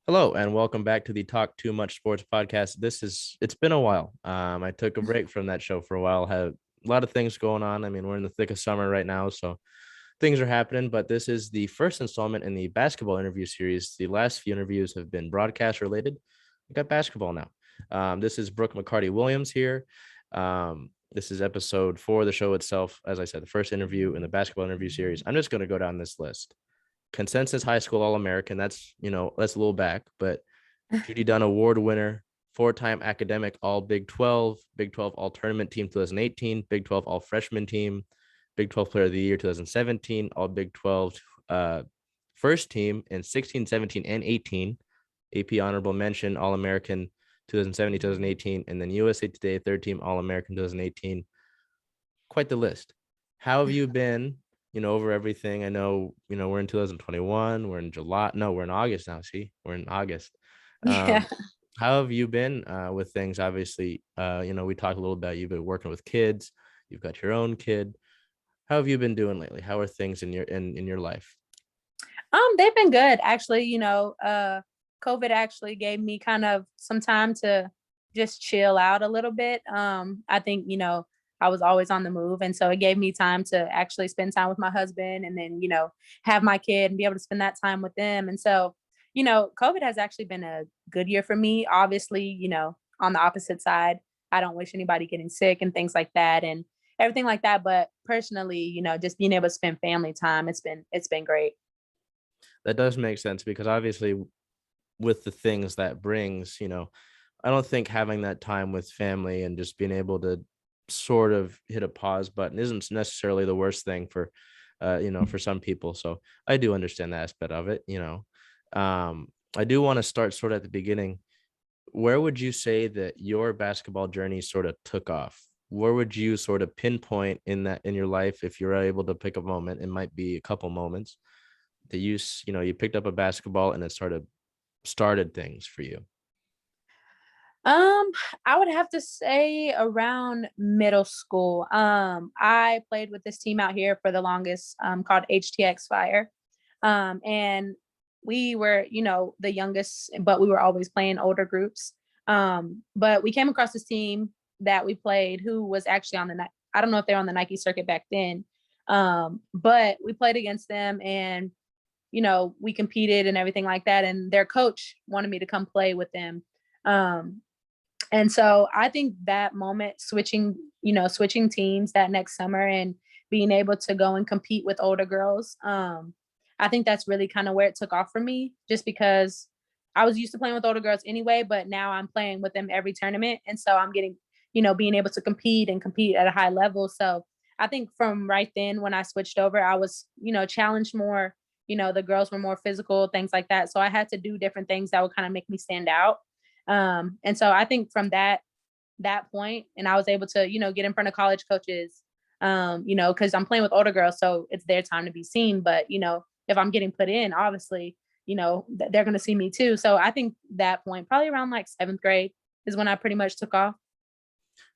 Hello and welcome back to the Talk Too Much Sports podcast. It's been a while. I took a break from that show for a while. Had a lot of things going on. I mean, we're in the thick of summer right now, so things are happening. But this is the first installment in the basketball interview series. The last few interviews have been broadcast related. We got basketball now. This is Brooke McCarty-Williams here. This is episode 4 of the show itself. As I said, the first interview in the basketball interview series. I'm just going to go down this list. Consensus high school All-American. That's a little back, but Judy Dunn Award winner, 4-time academic All Big 12, Big 12 All Tournament Team 2018, Big 12 All Freshman Team, Big 12 Player of the Year 2017, All Big 12 First Team in 16, 17, and 18, AP Honorable Mention All-American 2017, 2018, and then USA Today Third Team All-American 2018. Quite the list. How have you been? Over everything. I know, we're in 2021. We're in July. No, we're in August now. See, we're in August. Yeah. How have you been with things? Obviously, we talked a little about you've been working with kids. You've got your own kid. How have you been doing lately? How are things in your life? They've been good actually. COVID actually gave me kind of some time to just chill out a little bit. I think, I was always on the move. And so it gave me time to actually spend time with my husband and then, have my kid and be able to spend that time with them. And so, COVID has actually been a good year for me. Obviously, on the opposite side, I don't wish anybody getting sick and things like that and everything like that. But personally, just being able to spend family time, it's been great. That does make sense because obviously with the things that brings, I don't think having that time with family and just being able to sort of hit a pause button isn't necessarily the worst thing for for some people. So I do understand the aspect of it. I do want to start sort of at the beginning. Where would you say that your basketball journey sort of took off? Where would you sort of pinpoint in your life if you're able to pick a moment? It might be a couple moments that you picked up a basketball and it sort of started things for you. Um, I would have to say around middle school. I played with this team out here for the longest, called HTX Fire. And we were, the youngest, but we were always playing older groups. But we came across this team that we played who was actually on the I don't know if they're on the Nike circuit back then. But we played against them and we competed and everything like that. And their coach wanted me to come play with them. Um, and so I think that moment switching teams that next summer and being able to go and compete with older girls, I think that's really kind of where it took off for me, just because I was used to playing with older girls anyway, but now I'm playing with them every tournament. And so I'm getting, being able to compete at a high level. So I think from right then when I switched over, I was, challenged more. The girls were more physical, things like that. So I had to do different things that would kind of make me stand out. And so I think from that point, and I was able to, get in front of college coaches, because I'm playing with older girls, so it's their time to be seen. But if I'm getting put in, obviously, they're going to see me too. So I think that point, probably around like 7th grade, is when I pretty much took off.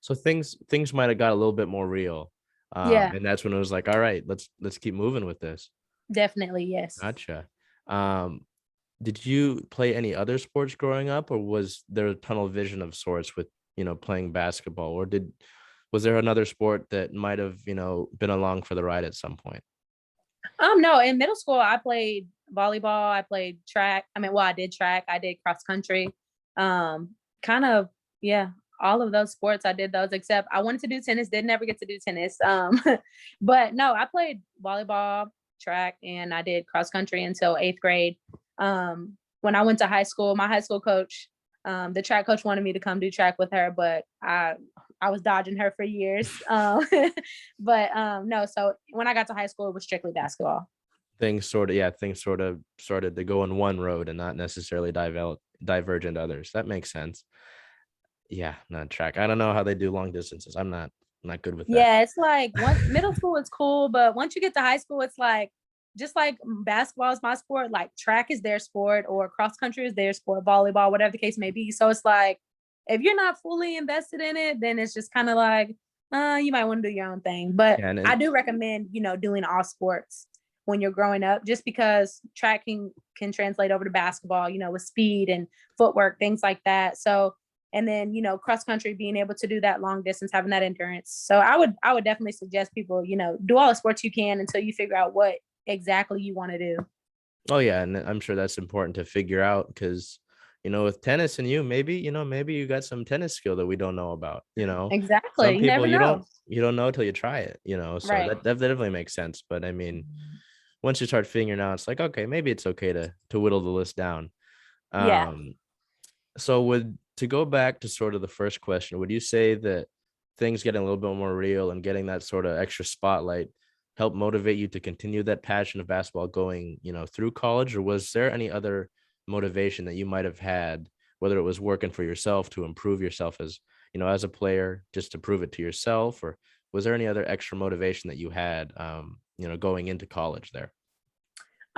So things might have got a little bit more real. Yeah, And that's when it was like, all right, let's keep moving with this. definitely, yes. Gotcha. Um, did you play any other sports growing up, or was there a tunnel vision of sorts with, playing basketball, or was there another sport that might have, been along for the ride at some point? No, in middle school, I played volleyball. I played track. I mean, well, I did track. I did cross country. Kind of, yeah, all of those sports. I did those, except I wanted to do tennis. Did never get to do tennis. But no, I played volleyball, track, and I did cross country until 8th grade. When I went to high school, my high school coach, the track coach wanted me to come do track with her, but I was dodging her for years. But no, so when I got to high school, it was strictly basketball. Things sort of started to go in one road and not necessarily diverge into others. That makes sense. Yeah, not track. I don't know how they do long distances. I'm not good with that. Yeah, it's like once middle school is cool, but once you get to high school, it's like just like basketball is my sport, like track is their sport, or cross country is their sport, volleyball, whatever the case may be. So it's like if you're not fully invested in it, then it's just kind of like, you might want to do your own thing. But Yeah, I do recommend, doing all sports. when you're growing up, just because track can translate over to basketball, with speed and footwork, things like that. So, and then, cross country, being able to do that long distance, having that endurance. So I would definitely suggest people, do all the sports you can until you figure out what exactly you want to do. Oh yeah, and I'm sure that's important to figure out because with tennis and maybe you got some tennis skill that we don't know about. Exactly. Some You people never know. you don't know till you try it. So Right. that definitely makes sense. But I mean, once you start figuring out, it's like okay, maybe it's okay to whittle the list down. Yeah. So to go back to sort of the first question, would you say that things getting a little bit more real and getting that sort of extra spotlight help motivate you to continue that passion of basketball going, through college? Or was there any other motivation that you might have had, whether it was working for yourself to improve yourself as a player, just to prove it to yourself, or was there any other extra motivation that you had, going into college there?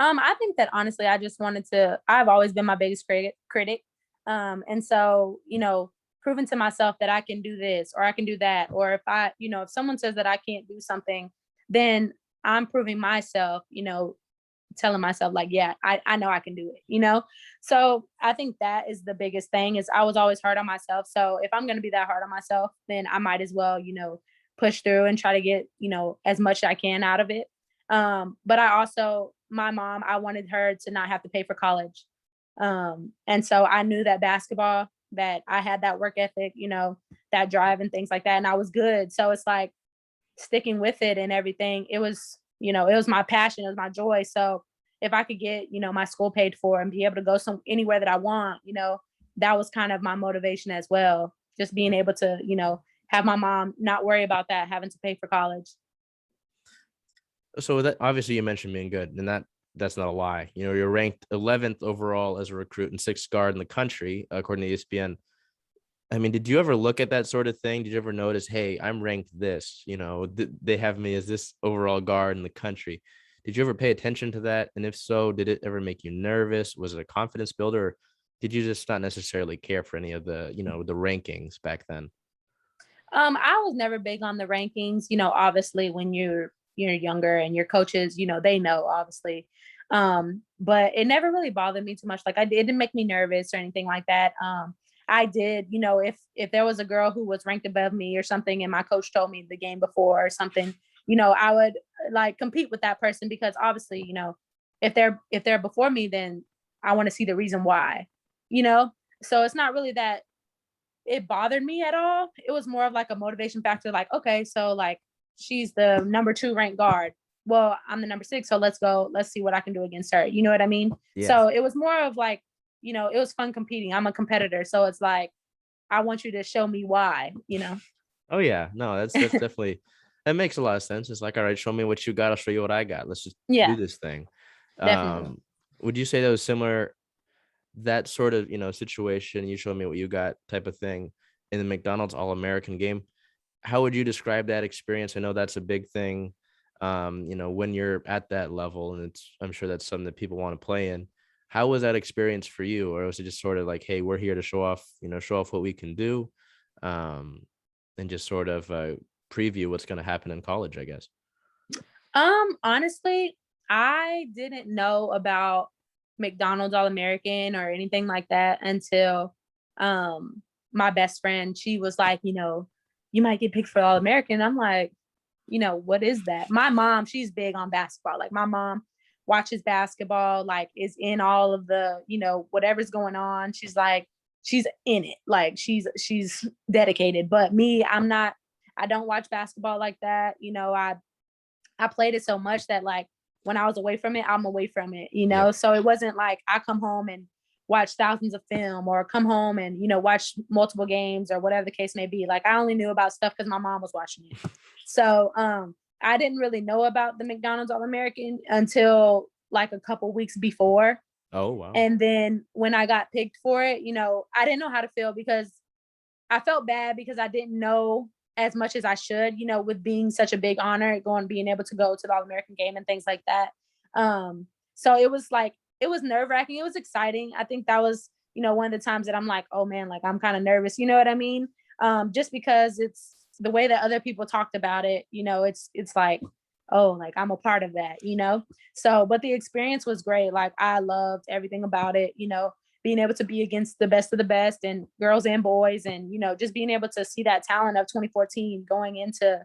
I think that honestly, I've always been my biggest critic. And so, proving to myself that I can do this or I can do that, or if someone says that I can't do something, then I'm proving myself, telling myself like, yeah, I know I can do it. So I think that is the biggest thing is I was always hard on myself. So if I'm going to be that hard on myself, then I might as well, push through and try to get, as much as I can out of it. But my mom, I wanted her to not have to pay for college. And so I knew that basketball, that I had that work ethic, that drive and things like that. And I was good. So it's like sticking with it and everything. It was my passion, it was my joy. So if I could get, my school paid for and be able to go anywhere that I want, that was kind of my motivation as well. Just being able to, have my mom not worry about that, having to pay for college. So that obviously you mentioned being good, and that's not a lie. You're ranked 11th overall as a recruit and sixth guard in the country, according to ESPN. I mean, did you ever look at that sort of thing? Did you ever notice, hey, I'm ranked this, they have me as this overall guard in the country. Did you ever pay attention to that? And if so, did it ever make you nervous? Was it a confidence builder? Or did you just not necessarily care for any of the rankings back then? I was never big on the rankings, obviously when you're younger and your coaches, they know obviously. But it never really bothered me too much. Like it didn't make me nervous or anything like that. I did, if there was a girl who was ranked above me or something and my coach told me the game before or something, I would like compete with that person because obviously, if they're before me, then I want to see the reason why, you know? So it's not really that it bothered me at all. It was more of like a motivation factor, like, okay, so like she's the number 2 ranked guard. Well, I'm the number 6, so let's go. Let's see what I can do against her. You know what I mean? Yeah. So it was more of like, it was fun competing. I'm a competitor, so it's like I want you to show me why. Oh yeah, no, that's definitely that makes a lot of sense. It's like, all right, show me what you got, I'll show you what I got. Let's just do Yeah, this thing. definitely. Would you say that was similar, that sort of situation, you show me what you got type of thing in the McDonald's All-American game? How would you describe that experience? I know that's a big thing, when you're at that level, and I'm sure that's something that people want to play in. How was that experience for you? Or was it just sort of like, hey, we're here to show off what we can do, um, and just sort of preview what's going to happen in college, I guess? Honestly, I didn't know about McDonald's All-American or anything like that until my best friend, she was like, you might get picked for All-American. I'm like, what is that? My mom, she's big on basketball. Like my mom watches basketball, like is in all of the, whatever's going on. She's like, she's in it. Like she's dedicated. But me, I don't watch basketball like that. I played it so much that like when I was away from it, I'm away from it. Yep. So it wasn't like I come home and watch thousands of film or come home and, watch multiple games or whatever the case may be. Like I only knew about stuff because my mom was watching it. So I didn't really know about the McDonald's All-American until like a couple weeks before. Oh wow. And then when I got picked for it, I didn't know how to feel because I felt bad because I didn't know as much as I should, with being such a big honor, being able to go to the All-American game and things like that. So it was like, it was nerve-wracking. It was exciting. I think that was, one of the times that I'm like, oh man, like I'm kind of nervous. You know what I mean? Just because it's the way that other people talked about it, it's like, oh, like I'm a part of that, So, but the experience was great. Like I loved everything about it, being able to be against the best of the best and girls and boys, and just being able to see that talent of 2014 going into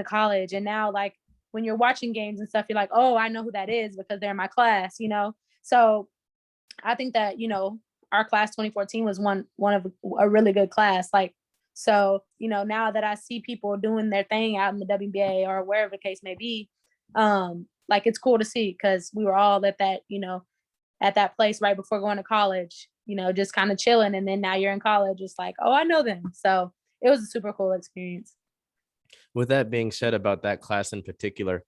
college. And now, like when you're watching games and stuff, you're like, oh, I know who that is because they're in my class. So I think that our class 2014 was one of a really good class. Like, so now that I see people doing their thing out in the WBA or wherever the case may be, like it's cool to see, because we were all at that at that place right before going to college, just kind of chilling. And then now you're in college, it's like, oh, I know them. So it was a super cool experience. With that being said, about that class in particular,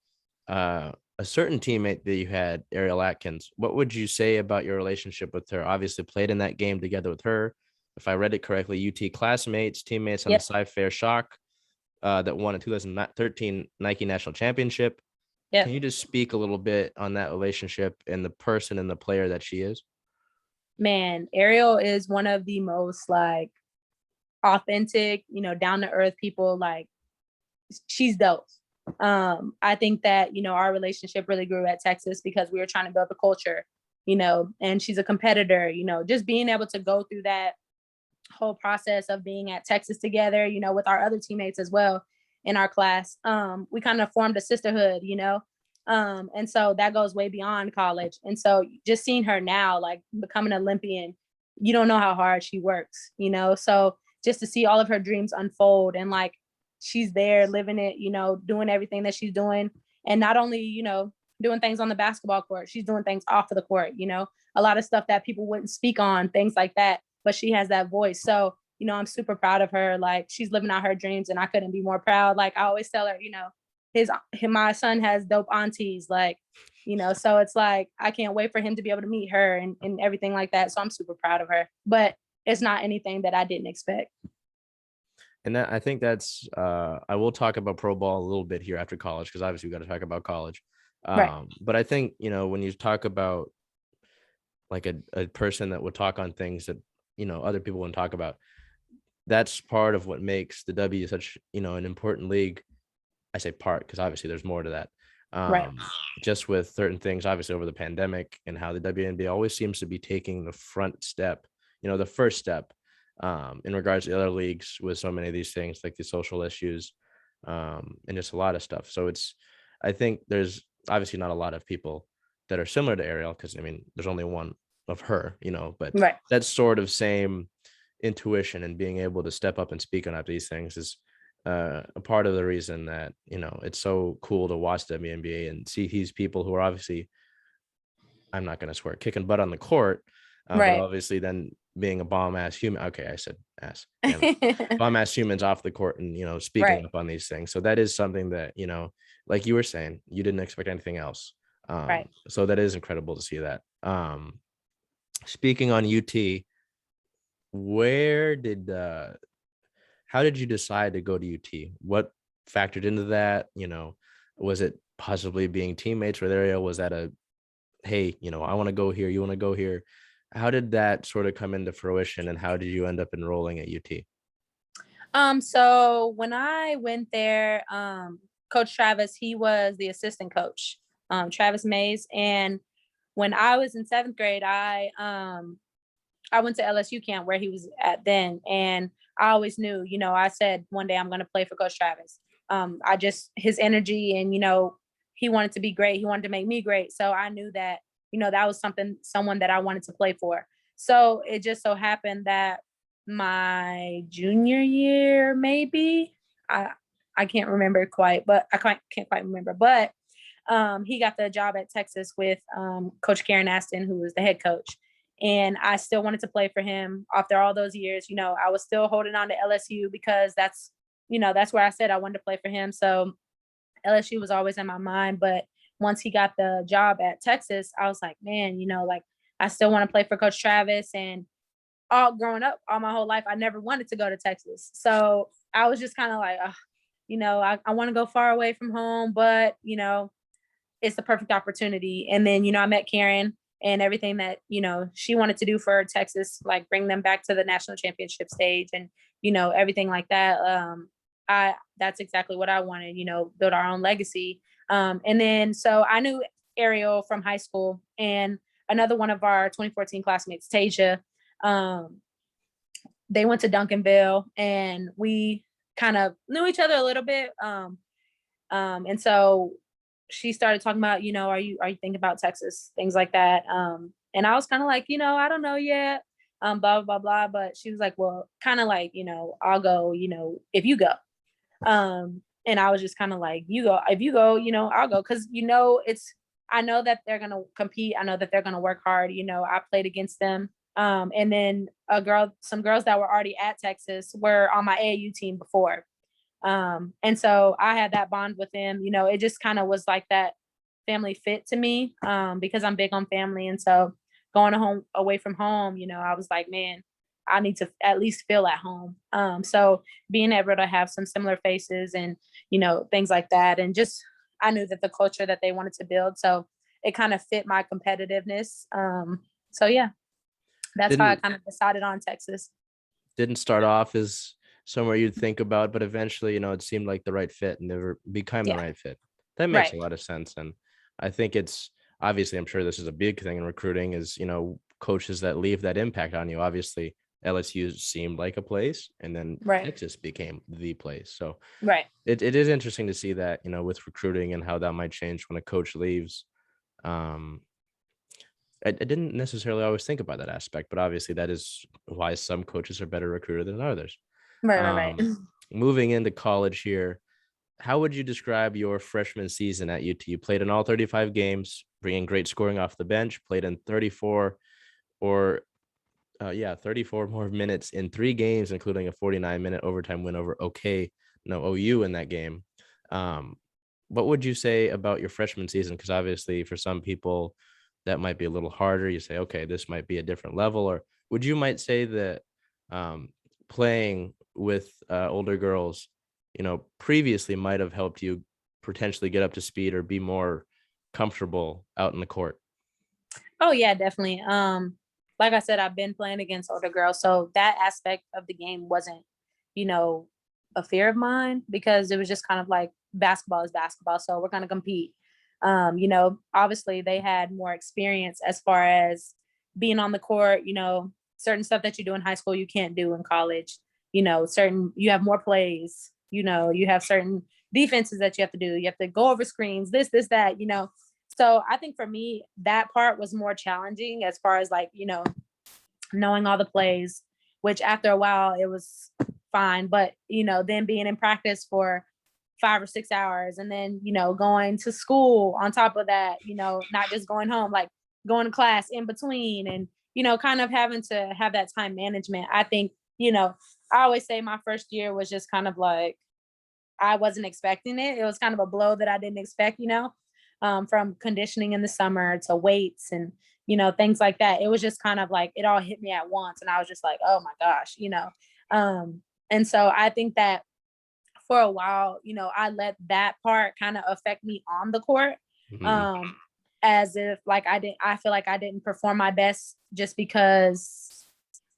a certain teammate that you had, Ariel Atkins, what would you say about your relationship with her? Obviously played in that game together with her. If I read it correctly, UT classmates, teammates on Yep. the Cy-Fair Shock that won a 2013 Nike National Championship. Yep. Can you just speak a little bit on that relationship and the person and the player that she is? Man, Ariel is one of the most like authentic, down to earth people. Like she's dope. I think that, our relationship really grew at Texas because we were trying to build the culture, and she's a competitor, just being able to go through that whole process of being at Texas together, with our other teammates as well in our class. We kind of formed a sisterhood, and so that goes way beyond college. And so just seeing her now, like becoming an Olympian, you don't know how hard she works, so just to see all of her dreams unfold, and like she's there living it, doing everything that she's doing. And not only, doing things on the basketball court, she's doing things off of the court, a lot of stuff that people wouldn't speak on, things like that. But she has that voice. So, I'm super proud of her. Like she's living out her dreams, and I couldn't be more proud. Like I always tell her, my son has dope aunties, like, so it's like, I can't wait for him to be able to meet her and everything like that. So I'm super proud of her, but it's not anything that I didn't expect. And that, I think that's I will talk about pro ball a little bit here after college, because obviously we got to talk about college. Right. But I think, when you talk about like a person that would talk on things that, other people wouldn't talk about, that's part of what makes the W such, an important league. I say part because obviously there's more to that. Right. Just with certain things, obviously over the pandemic, and how the WNBA always seems to be taking the front step, the first step, in regards to the other leagues with so many of these things, like the social issues, and just a lot of stuff. So I think there's obviously not a lot of people that are similar to Ariel, because I mean, there's only one of her, but Right. that sort of same intuition and being able to step up and speak on these things is a part of the reason that, it's so cool to watch the WNBA and see these people who are obviously, I'm not going to swear, kicking butt on the court, but Right. obviously then being a bomb ass human. Okay, I said ass. Bomb ass humans off the court and, speaking Right. up on these things. So that is something that, like you were saying, you didn't expect anything else. Right. So that is incredible to see that. Speaking on UT, where did how did you decide to go to UT? What factored into that? Was it possibly being teammates with Ariel? Was that a, hey, I want to go here, you want to go here? How did that sort of come into fruition, and how did you end up enrolling at UT? So when I went there, Coach Travis, he was the assistant coach, Travis Mays. And when I was in 7th grade, I went to LSU camp where he was at then. And I always knew, I said one day I'm going to play for Coach Travis. I just, his energy and, he wanted to be great. He wanted to make me great. So I knew that, that was someone that I wanted to play for. So it just so happened that my junior year, maybe, I can't remember quite, but I can't quite remember. But he got the job at Texas with Coach Karen Aston, who was the head coach. And I still wanted to play for him after all those years. I was still holding on to LSU because that's where I said I wanted to play for him. So LSU was always in my mind. But once he got the job at Texas, I was like, man, like I still want to play for Coach Travis. And all growing up, all my whole life, I never wanted to go to Texas. So I was just kind of like, I want to go far away from home, but, it's the perfect opportunity. And then, I met Karen and everything that, she wanted to do for Texas, like bring them back to the national championship stage and, everything like that. that's exactly what I wanted, build our own legacy. And then so I knew Ariel from high school, and another one of our 2014 classmates, Tasia. Um, they went to Duncanville, and we kind of knew each other a little bit. And so she started talking about, are you thinking about Texas, things like that. And I was kind of like, I don't know yet, blah, blah, blah. But she was like, well, kind of like, I'll go, if you go. And I was just kind of like, you go, if you go, I'll go. Cause I know that they're going to compete. I know that they're going to work hard. I played against them. And then some girls that were already at Texas were on my AAU team before. And so I had that bond with them. It just kind of was like that family fit to me, because I'm big on family. And so going home away from home, I was like, man, I need to at least feel at home. So being able to have some similar faces and, things like that. And just, I knew that the culture that they wanted to build. So it kind of fit my competitiveness. So yeah, that's how I Didn't kind of decided on Texas. didn't start off as somewhere you'd think about, but eventually, it seemed like the right fit and never became the Yeah. right fit. That makes Right. a lot of sense. And I think it's obviously, I'm sure this is a big thing in recruiting is, coaches that leave that impact on you. Obviously, LSU seemed like a place, and then Right. Texas became the place. So Right. it is interesting to see that, with recruiting and how that might change when a coach leaves. Um, I didn't necessarily always think about that aspect, but obviously that is why some coaches are better recruited than others. Right. Moving into college here, how would you describe your freshman season at UT? You played in all 35 games, bringing great scoring off the bench, played in 34 or 34 more minutes in 3 games, including a 49-minute overtime win over OU in that game. What would you say about your freshman season? Because obviously for some people that might be a little harder. You say, okay, this might be a different level. Or would you might say that um, playing with older girls, previously might have helped you potentially get up to speed or be more comfortable out in the court? Oh yeah, definitely. Like I said, I've been playing against older girls, so that aspect of the game wasn't, you know, a fear of mine, because it was just kind of like basketball is basketball, so we're gonna compete. Obviously they had more experience as far as being on the court. Certain stuff that you do in high school you can't do in college. You have more plays. You have certain defenses that you have to do. You have to go over screens, this, that. So I think for me, that part was more challenging as far as like, knowing all the plays, which after a while it was fine. But, then being in practice for 5 or 6 hours, and then, going to school on top of that, not just going home, like going to class in between, and, kind of having to have that time management. I think, I always say my first year was just kind of like, I wasn't expecting it. It was kind of a blow that I didn't expect, from conditioning in the summer to weights and, things like that. It was just kind of like it all hit me at once. And I was just like, oh my gosh. And so I think that for a while, I let that part kind of affect me on the court. Mhm. Um, as if like I feel like I didn't perform my best just because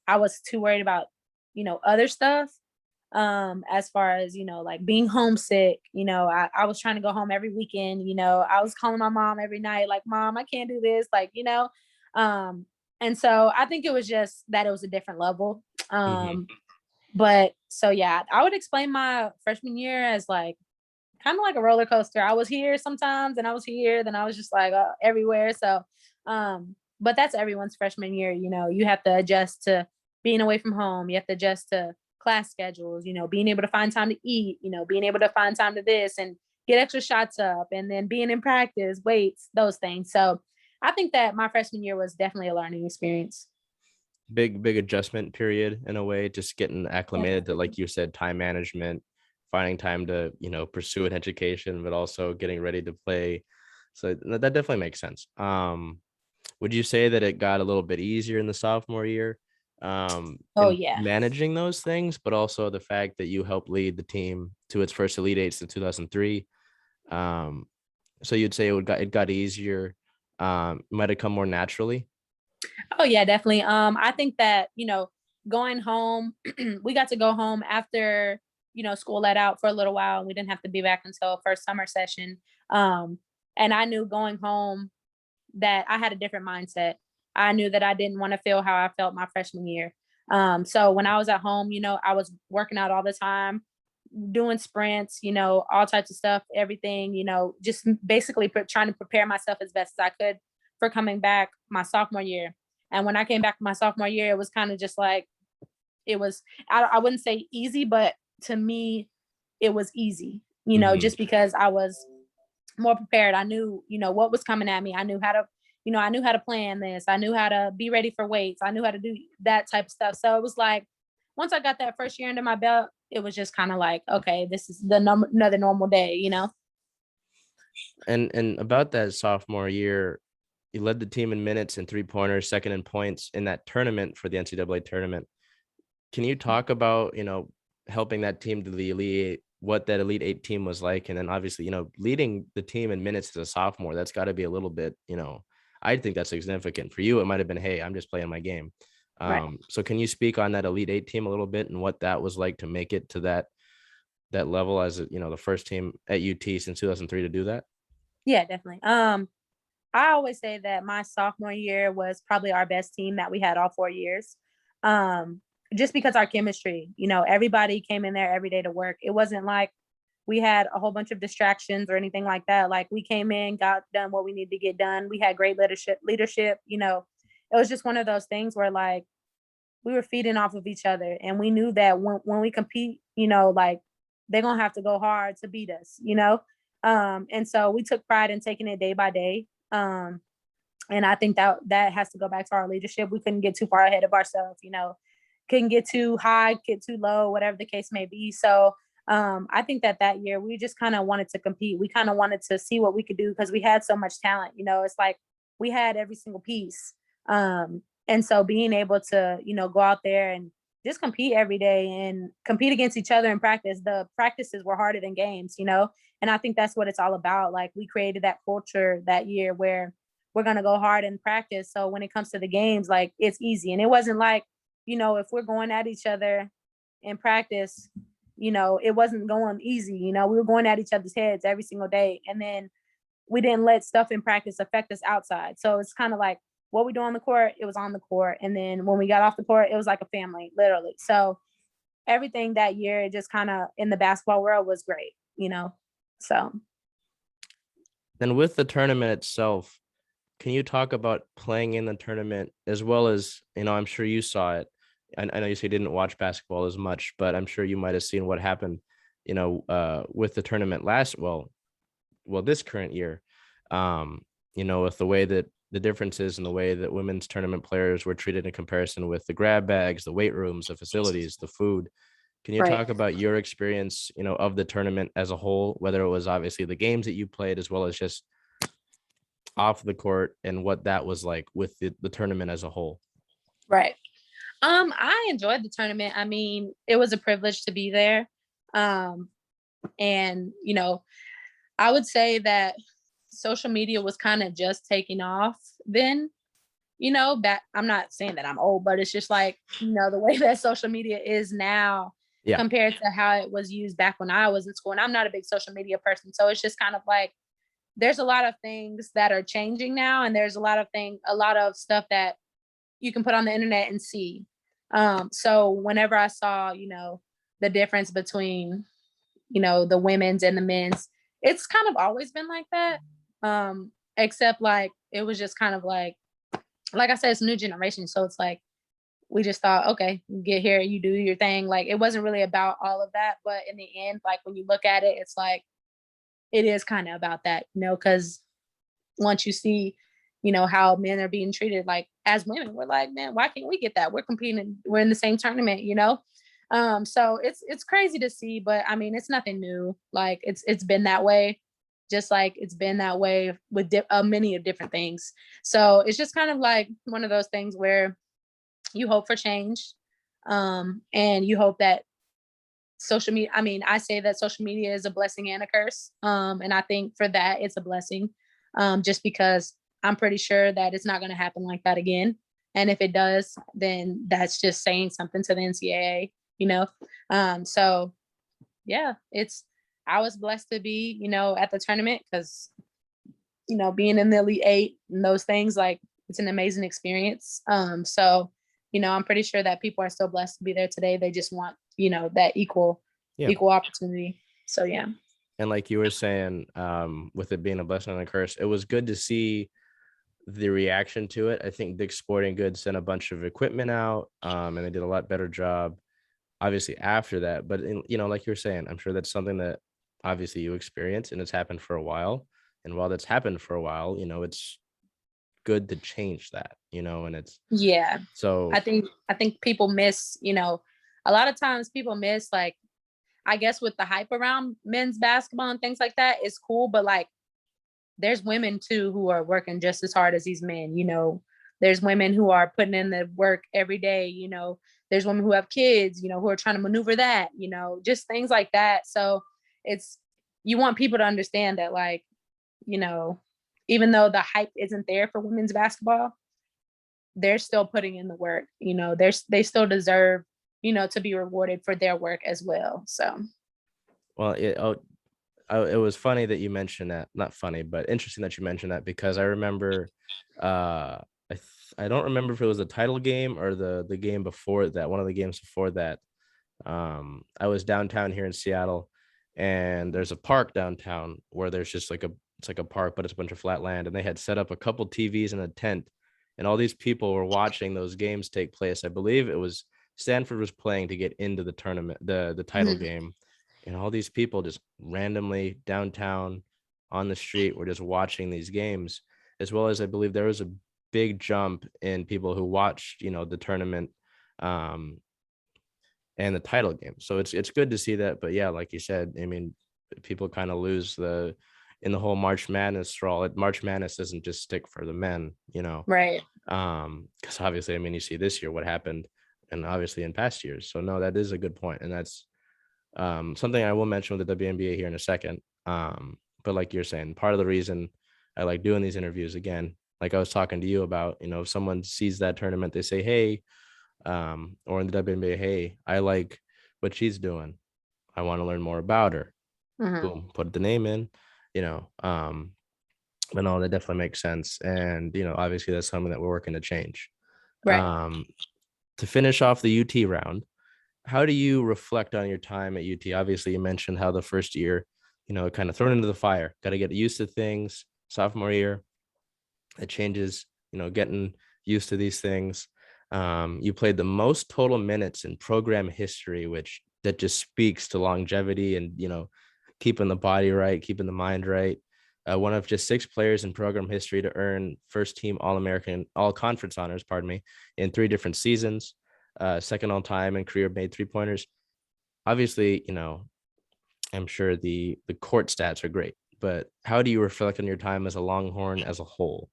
I was too worried about, other stuff. As far as, like being homesick, I was trying to go home every weekend. I was calling my mom every night, like, Mom, I can't do this, like, um, and so I think it was just that it was a different level. Mhm. But so yeah, I would explain my freshman year as like kind of like a roller coaster. I was here sometimes and I was here, then I was just like everywhere. So but that's everyone's freshman year. You have to adjust to being away from home. You have to adjust to class schedules, being able to find time to eat, being able to find time to this and get extra shots up, and then being in practice, weights, those things. So I think that my freshman year was definitely a learning experience. Big adjustment period in a way, just getting acclimated to, like you said, time management, finding time to, pursue an education, but also getting ready to play. So that definitely makes sense. Would you say that it got a little bit easier in the sophomore year, Oh in yeah. managing those things, but also the fact that you helped lead the team to its first Elite Eights in 2003? Um, so you'd say it got easier, might have come more naturally? Oh yeah, definitely. I think that, going home, we got to go home after, school let out for a little while and we didn't have to be back until first summer session. And I knew going home that I had a different mindset. I knew that I didn't want to feel how I felt my freshman year. So when I was at home, I was working out all the time, doing sprints, all types of stuff, everything, just basically trying to prepare myself as best as I could for coming back my sophomore year. And when I came back my sophomore year, it was kind of just like, I wouldn't say easy, but to me, it was easy, just because I was more prepared. I knew, what was coming at me. I knew how to plan this. I knew how to be ready for weights. I knew how to do that type of stuff. So it was like, once I got that first year under my belt, it was just kind of like, okay, this is another normal day, And about that sophomore year, you led the team in minutes and 3-pointers, second in points in that tournament for the NCAA tournament. Can you talk about, helping that team to the Elite, what that Elite 8 team was like? And then obviously, leading the team in minutes as a sophomore, that's got to be a little bit, I think that's significant. For you, it might have been, hey, I'm just playing my game. Right. So can you speak on that Elite 8 team a little bit and what that was like to make it to that level as, the first team at UT since 2003 to do that? Yeah, definitely. I always say that my sophomore year was probably our best team that we had all 4 years. Just because our chemistry, everybody came in there every day to work. It wasn't like we had a whole bunch of distractions or anything like that. Like we came in, got done what we needed to get done. We had great leadership, it was just one of those things where like we were feeding off of each other. And we knew that when we compete, like they're going to have to go hard to beat us, and so we took pride in taking it day by day. And I think that has to go back to our leadership. We couldn't get too far ahead of ourselves, couldn't get too high, get too low, whatever the case may be. So I think that year we just kind of wanted to compete. We kind of wanted to see what we could do because we had so much talent. It's like we had every single piece. And so being able to, go out there and just compete every day and compete against each other in practice. The practices were harder than games, and I think that's what it's all about. Like we created that culture that year where we're going to go hard in practice. So when it comes to the games, like it's easy. And it wasn't like, if we're going at each other in practice, it wasn't going easy. We were going at each other's heads every single day. And then we didn't let stuff in practice affect us outside. So it's kind of like what we do on the court, it was on the court. And then when we got off the court, it was like a family, literally. So everything that year, it just kind of in the basketball world was great, so. Then with the tournament itself, can you talk about playing in the tournament as well as, I'm sure you saw it. I know you say you didn't watch basketball as much, but I'm sure you might have seen what happened, with the tournament this current year, with the way that the differences in the way that women's tournament players were treated in comparison with the grab bags, the weight rooms, the facilities, the food. Can you talk about your experience, of the tournament as a whole, whether it was obviously the games that you played as well as just off the court and what that was like with the tournament as a whole? Right. I enjoyed the tournament. I mean, it was a privilege to be there. And, I would say that social media was kind of just taking off then, that I'm not saying that I'm old, but it's just like, the way that social media is now compared to how it was used back when I was in school. And I'm not a big social media person. So it's just kind of like, there's a lot of things that are changing now. And there's a lot of stuff that you can put on the internet and see. So whenever I saw, the difference between, the women's and the men's, it's kind of always been like that. Except like, it was just kind of like I said, it's a new generation. So it's like, we just thought, okay, get here, you do your thing. Like, it wasn't really about all of that. But in the end, like when you look at it, it's like, it is kind of about that, because once you see, how men are being treated, like as women, we're like, man, why can't we get that? We're competing, we're in the same tournament, so it's crazy to see, but I mean, it's nothing new. Like it's been that way, just like it's been that way with many of different things. So it's just kind of like one of those things where you hope for change, and you hope that social media, I mean, I say that social media is a blessing and a curse. And I think for that, it's a blessing, just because I'm pretty sure that it's not going to happen like that again. And if it does, then that's just saying something to the NCAA, so yeah, I was blessed to be, at the tournament because, being in the Elite Eight and those things, like, it's an amazing experience. So, I'm pretty sure that people are still blessed to be there today. They just want, that Yeah. equal opportunity. So, yeah. And like you were saying, with it being a blessing and a curse, it was good to see the reaction to it. I think Dick's Sporting Goods sent a bunch of equipment out, and they did a lot better job, obviously, after that. But, like you were saying, I'm sure that's something that obviously you experience, and it's happened for a while. And while that's happened for a while, it's good to change that, and it's Yeah. so. I think people miss, a lot of times people miss, like, I guess with the hype around men's basketball and things like that, it's cool, but like there's women too who are working just as hard as these men, There's women who are putting in the work every day, There's women who have kids, who are trying to maneuver that, just things like that. So it's you want people to understand that, like, even though the hype isn't there for women's basketball, they're still putting in the work, they still deserve, to be rewarded for their work as well. So, Well, it was funny that you mentioned that. Not funny, but interesting that you mentioned that, because I remember, I don't remember if it was the title game or the game before that, one of the games before that. I was downtown here in Seattle, and there's a park downtown where there's just it's like a park, but it's a bunch of flat land, and they had set up a couple TVs in a tent, and all these people were watching those games take place. I believe it was Stanford was playing to get into the tournament, the title game, and all these people just randomly downtown on the street were just watching these games, as well as I believe there was a big jump in people who watched, the tournament, and the title game. So it's good to see that. But yeah, like you said, I mean, people kind of lose in the whole March Madness role. March Madness doesn't just stick for the men, right. Because obviously, I mean, you see this year what happened, and obviously in past years. So no, that is a good point, and that's something I will mention with the WNBA here in a second. But like you're saying, part of the reason I like doing these interviews, again, like I was talking to you about, if someone sees that tournament, they say, hey, or in the WNBA, hey, I like what she's doing, I want to learn more about her. Boom, put the name in, but no, that definitely makes sense. And obviously that's something that we're working to change. Right. To finish off the UT round, how do you reflect on your time at UT? Obviously, you mentioned how the first year, kind of thrown into the fire, got to get used to things. Sophomore year, it changes, getting used to these things. You played the most total minutes in program history, which that just speaks to longevity and, keeping the body right, keeping the mind right. One of just 6 players in program history to earn first team All-American, all conference honors, in 3 different seasons. Second all time in career made 3-pointers. Obviously, I'm sure the court stats are great, but how do you reflect on your time as a Longhorn as a whole?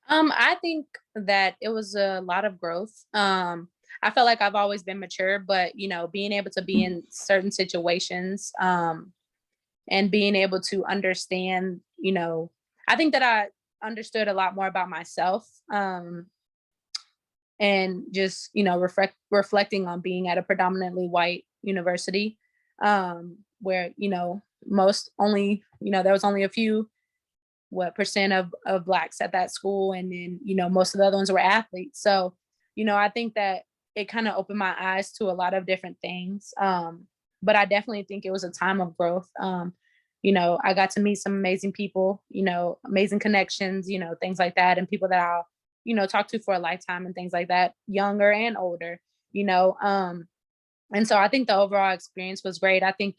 I think that it was a lot of growth. I felt like I've always been mature, but being able to be in certain situations, and being able to understand, I think that I understood a lot more about myself, and just, reflecting on being at a predominantly white university, where, most only, there was only a few what percent of blacks at that school, and then most of the other ones were athletes. So I think that it kind of opened my eyes to a lot of different things, but I definitely think it was a time of growth. I got to meet some amazing people, amazing connections, things like that, and people that I'll talk to for a lifetime and things like that, younger and older. And so I think the overall experience was great. I think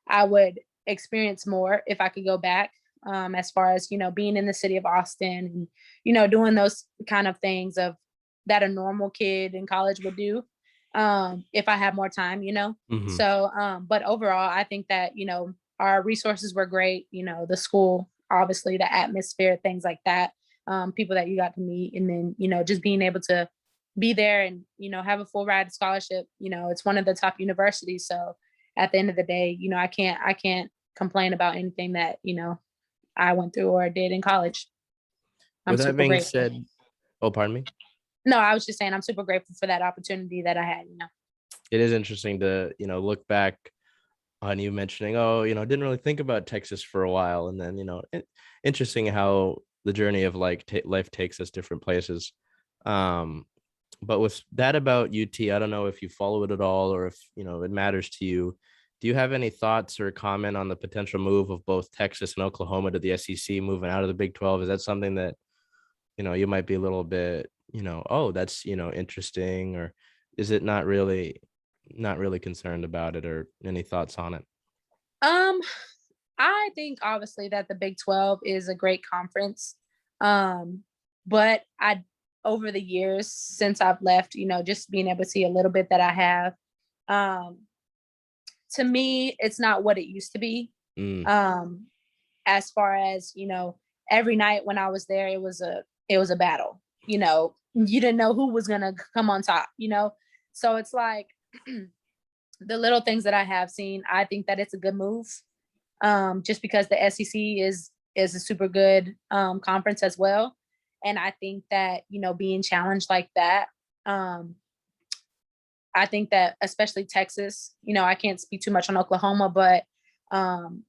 I would experience more if I could go back, as far as being in the city of Austin and doing those kind of things of that a normal kid in college would do, if I had more time. Mm-hmm. So but overall I think that our resources were great, the school, obviously the atmosphere, things like that, people that you got to meet, and then just being able to be there and have a full ride scholarship. It's one of the top universities, so at the end of the day, I can't complain about anything that I went through or did in college. I'm With that super being grateful. said, oh, pardon me. No, I was just saying I'm super grateful for that opportunity that I had. It is interesting to look back on you mentioning, oh, didn't really think about Texas for a while, and then interesting how the journey of like life takes us different places. Um, but with that about UT, I don't know if you follow it at all or if it matters to you. Do you have any thoughts or comment on the potential move of both Texas and Oklahoma to the SEC, moving out of the Big 12? Is that something that you might be a little bit, oh, that's interesting, or is it not really concerned about it, or any thoughts on it? Um, I think obviously that the Big 12 is a great conference. But over the years since I've left, just being able to see a little bit that I have, um, to me, it's not what it used to be. Mm, Um, as far as, every night when I was there, it was a battle. You didn't know who was gonna come on top. So it's like the little things that I have seen, I think that it's a good move. Just because the SEC is a super good conference as well. And I think that, being challenged like that, I think that especially Texas, I can't speak too much on Oklahoma, but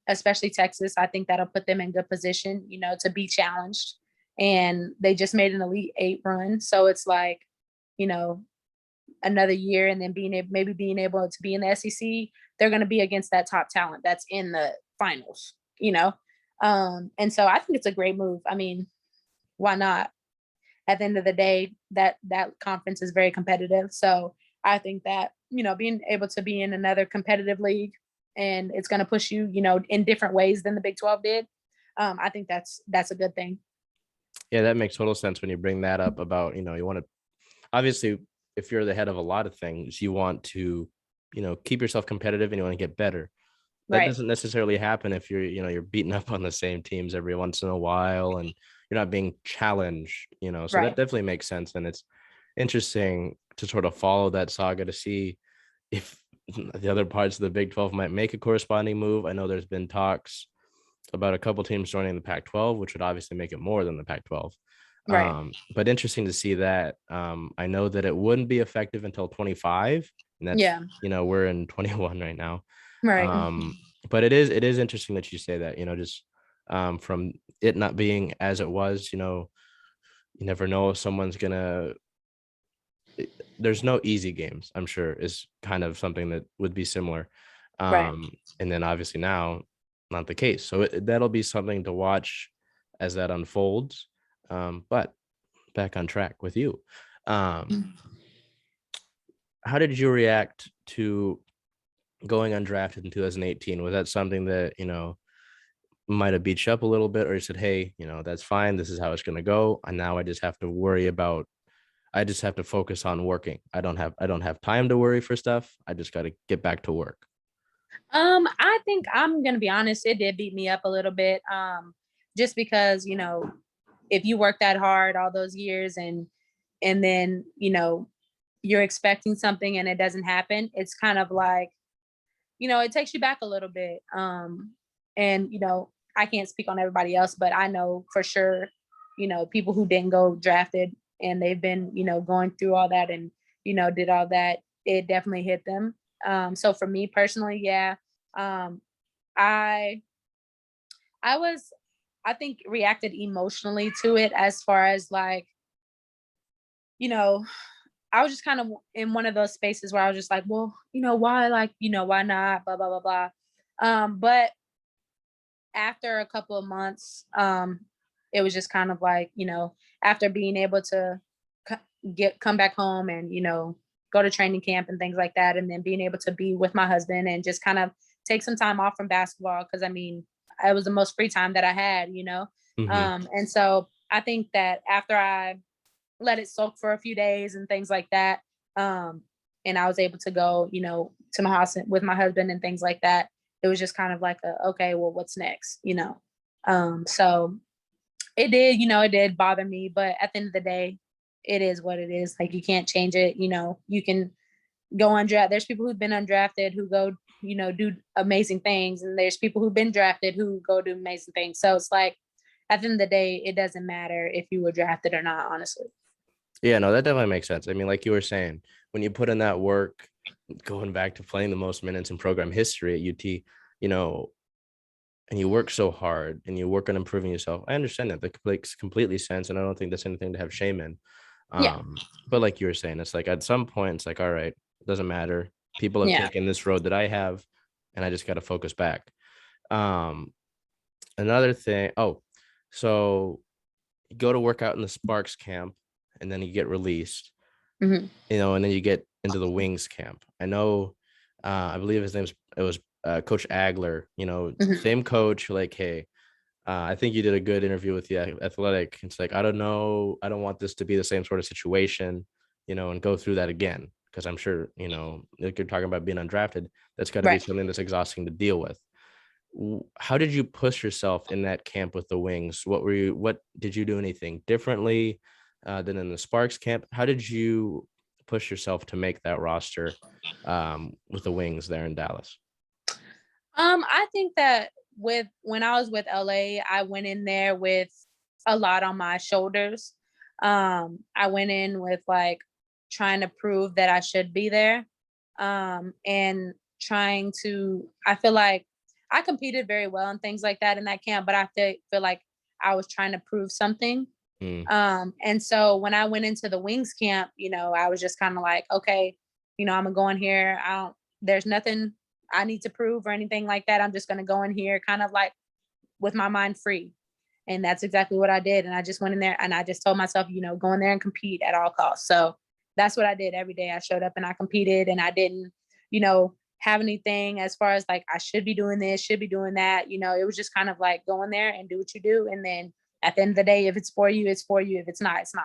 especially Texas, I think that'll put them in good position, to be challenged. And they just made an Elite Eight run. So it's like, you know, another year and then maybe being able to be in the SEC, they're going to be against that top talent that's in the finals. And so I think it's a great move. I mean, why not? At the end of the day, that conference is very competitive. So I think that, being able to be in another competitive league and it's going to push you, in different ways than the Big 12 did. I think that's a good thing. yeah, that makes total sense when you bring that up about, you want to, obviously, if you're the head of a lot of things, you want to, keep yourself competitive and you want to get better. That Right. doesn't necessarily happen if you're beating up on the same teams every once in a while and you're not being challenged, so that Right. definitely makes sense. And it's interesting to sort of follow that saga to see if the other parts of the Big 12 might make a corresponding move. I know there's been talks about a couple teams joining the Pac-12, which would obviously make it more than the Pac-12. Right. But interesting to see that. I know that it wouldn't be effective until 25, and that's, Yeah. we're in 21 right now. Right. But it is interesting that you say that, just from it not being as it was, you never know if someone's gonna, there's no easy games, I'm sure, is kind of something that would be similar. Right. And then obviously now not the case. So that'll be something to watch as that unfolds. But back on track with you. Um, how did you react to going undrafted in 2018? Was that something that, might have beat you up a little bit, or you said, hey, that's fine. This is how it's going to go. And now I just have to focus on working. I don't have time to worry for stuff. I just got to get back to work. I think I'm gonna be honest, it did beat me up a little bit. Just because, if you work that hard all those years and then, you're expecting something and it doesn't happen, it's kind of like, it takes you back a little bit. And I can't speak on everybody else, but I know for sure, people who didn't go drafted and they've been, going through all that and, did all that, it definitely hit them. So for me personally, yeah, um, I I was I think reacted emotionally to it as far as like, you know, I was just kind of in one of those spaces where I was just like, well, why, like, why not? Blah blah blah blah. But after a couple of months, it was just kind of like, after being able to come back home and go to training camp and things like that, and then being able to be with my husband and just kind of take some time off from basketball because I mean, it was the most free time that I had. Hmm. And so I think that after I let it soak for a few days and things like that, and I was able to go, to my house with my husband and things like that. It was just kind of like okay, well, what's next? So it did bother me, but at the end of the day, it is what it is. Like, you can't change it. You can go undrafted. There's people who've been undrafted who go, do amazing things. And there's people who've been drafted who go do amazing things. So it's like, at the end of the day, it doesn't matter if you were drafted or not, honestly. Yeah, no, that definitely makes sense. I mean, like you were saying, when you put in that work, going back to playing the most minutes in program history at UT, you know, and you work so hard and you work on improving yourself. I understand that. That makes completely sense. And I don't think that's anything to have shame in. Yeah. But like you were saying, it's like at some point, it's like, all right, it doesn't matter. People have Yeah. taken this road that I have, and I just got to focus back. Um, Another thing, so you go to work out in the Sparks camp, and then you get released, Hmm. and then you get into the Wings camp. I know, I believe it was Coach Agler, Hmm. same coach, like, hey, I think you did a good interview with the Athletic. It's like, I don't know. I don't want this to be the same sort of situation, and go through that again. Because I'm sure, like you're talking about being undrafted, that's got to be Right. something that's exhausting to deal with. How did you push yourself in that camp with the Wings? What did you do anything differently than in the Sparks camp? How did you push yourself to make that roster with the Wings there in Dallas? I think that when I was with LA, I went in there with a lot on my shoulders. I went in with like trying to prove that I should be there. And trying to I feel like I competed very well and things like that in that camp, but I feel like I was trying to prove something. Mm, And so when I went into the Wings camp, I was just kind of like, okay, I'm gonna go in here. There's nothing I need to prove or anything like that. I'm just gonna go in here kind of like with my mind free. And that's exactly what I did. And I just went in there and I just told myself, go in there and compete at all costs. So that's what I did every day. I showed up and I competed and I didn't, have anything as far as like I should be doing this, should be doing that. It was just kind of like go in there and do what you do. And then at the end of the day, if it's for you, it's for you. If it's not, it's not.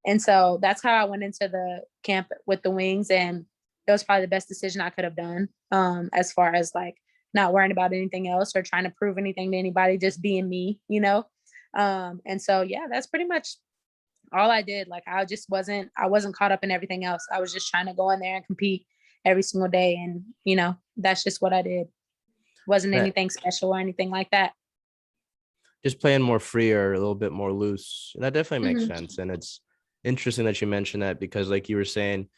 And so that's how I went into the camp with the Wings. And it was probably the best decision I could have done, as far as like not worrying about anything else or trying to prove anything to anybody, just being me. And so, yeah, that's pretty much all I did. Like, I wasn't caught up in everything else. I was just trying to go in there and compete every single day. And, that's just what I did. Wasn't that anything special or anything like that. just playing more free or a little bit more loose. And that definitely makes Hmm. sense. And it's interesting that you mentioned that because, like you were saying,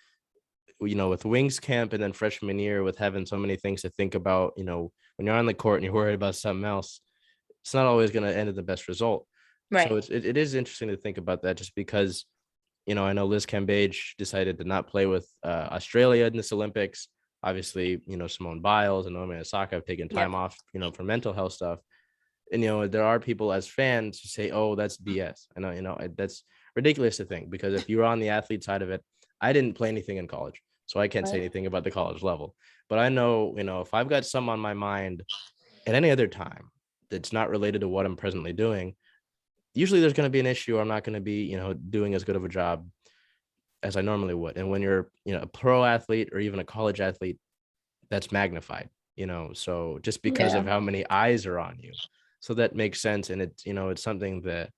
with Wings camp and then freshman year, with having so many things to think about, when you're on the court and you're worried about something else, it's not always going to end in the best result. Right. So it is interesting to think about that just because, I know Liz Cambage decided to not play with Australia in this Olympics. Obviously, Simone Biles and Naomi Osaka have taken Yep. time off, for mental health stuff. And, there are people as fans who say, oh, that's BS. I know, that's ridiculous to think because if you're on the athlete side of it, I didn't play anything in college, so I can't say Right. anything about the college level. But I know, if I've got some on my mind at any other time that's not related to what I'm presently doing, usually there's going to be an issue. I'm not going to be, doing as good of a job as I normally would. And when you're, a pro athlete or even a college athlete, that's magnified, so just because Yeah. of how many eyes are on you. So that makes sense. And it's, it's something that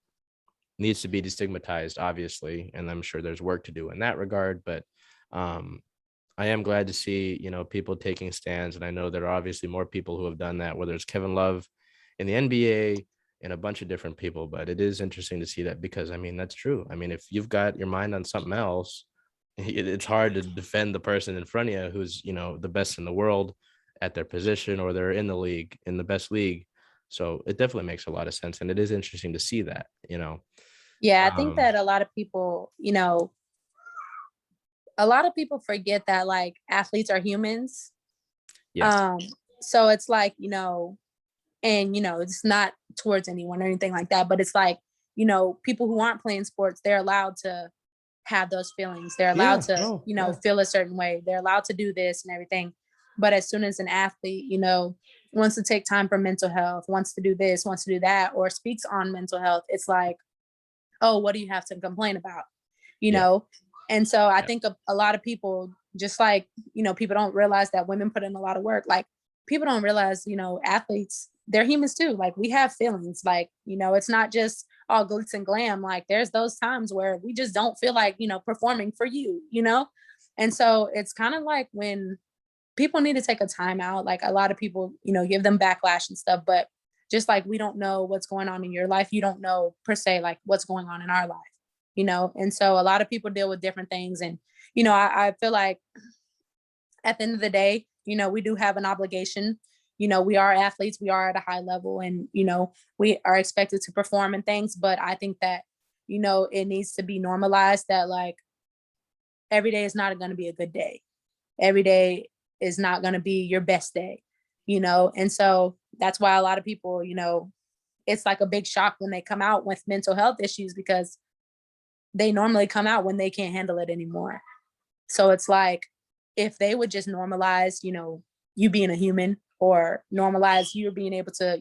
needs to be destigmatized, obviously. And I'm sure there's work to do in that regard. But I am glad to see, people taking stands. And I know there are obviously more people who have done that, whether it's Kevin Love in the NBA and a bunch of different people. But it is interesting to see that because, I mean, that's true. I mean, if you've got your mind on something else, it's hard to defend the person in front of you who's, the best in the world at their position or they're in the league, in the best league. So it definitely makes a lot of sense. And it is interesting to see that. Yeah. I think Um, that a lot of people forget that like athletes are humans. yes. Um, so it's like, and it's not towards anyone or anything like that, but it's like, people who aren't playing sports, they're allowed to have those feelings. They're allowed Yeah. to, No. Yeah. feel a certain way. They're allowed to do this and everything. But as soon as an athlete, wants to take time for mental health, wants to do this, wants to do that, or speaks on mental health, it's like, oh, what do you have to complain about? You Yeah. know? And so I Yeah. think a lot of people, just like, people don't realize that women put in a lot of work. Like people don't realize, athletes, they're humans too. Like we have feelings, like, it's not just all glitz and glam. Like there's those times where we just don't feel like, performing for you. And so it's kind of like when people need to take a time out, like a lot of people, give them backlash and stuff, but just like we don't know what's going on in your life, you don't know per se like what's going on in our life. And so a lot of people deal with different things. And I feel like at the end of the day, we do have an obligation. We are athletes, we are at a high level, and, we are expected to perform and things. But I think that, it needs to be normalized that like every day is not going to be a good day. Every day is not going to be your best day, And so that's why a lot of people, it's like a big shock when they come out with mental health issues, because they normally come out when they can't handle it anymore. So it's like, if they would just normalize, you being a human, or normalize you being able to,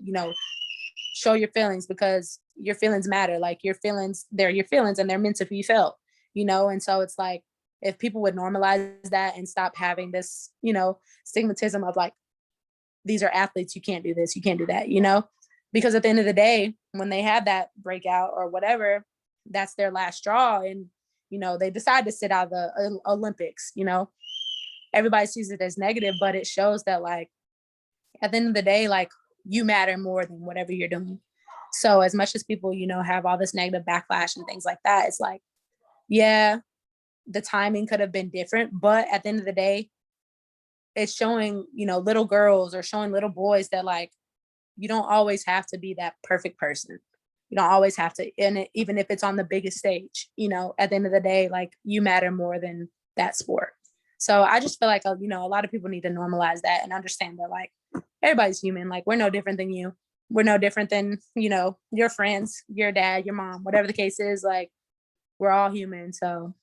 show your feelings, because your feelings matter. Like your feelings, they're your feelings and they're meant to be felt, And so it's like, if people would normalize that and stop having this, stigmatism of like, these are athletes, you can't do this, you can't do that, because at the end of the day, when they have that breakout or whatever, that's their last straw. And, they decide to sit out of the Olympics, everybody sees it as negative, but it shows that like, at the end of the day, like you matter more than whatever you're doing. So as much as people, have all this negative backlash and things like that, it's like, yeah, the timing could have been different, but at the end of the day, it's showing, little girls or showing little boys that like, you don't always have to be that perfect person. You don't always have to, and even if it's on the biggest stage, at the end of the day, like you matter more than that sport. So I just feel like, a lot of people need to normalize that and understand that like everybody's human. Like we're no different than you. We're no different than, your friends, your dad, your mom, whatever the case is, like we're all human. So.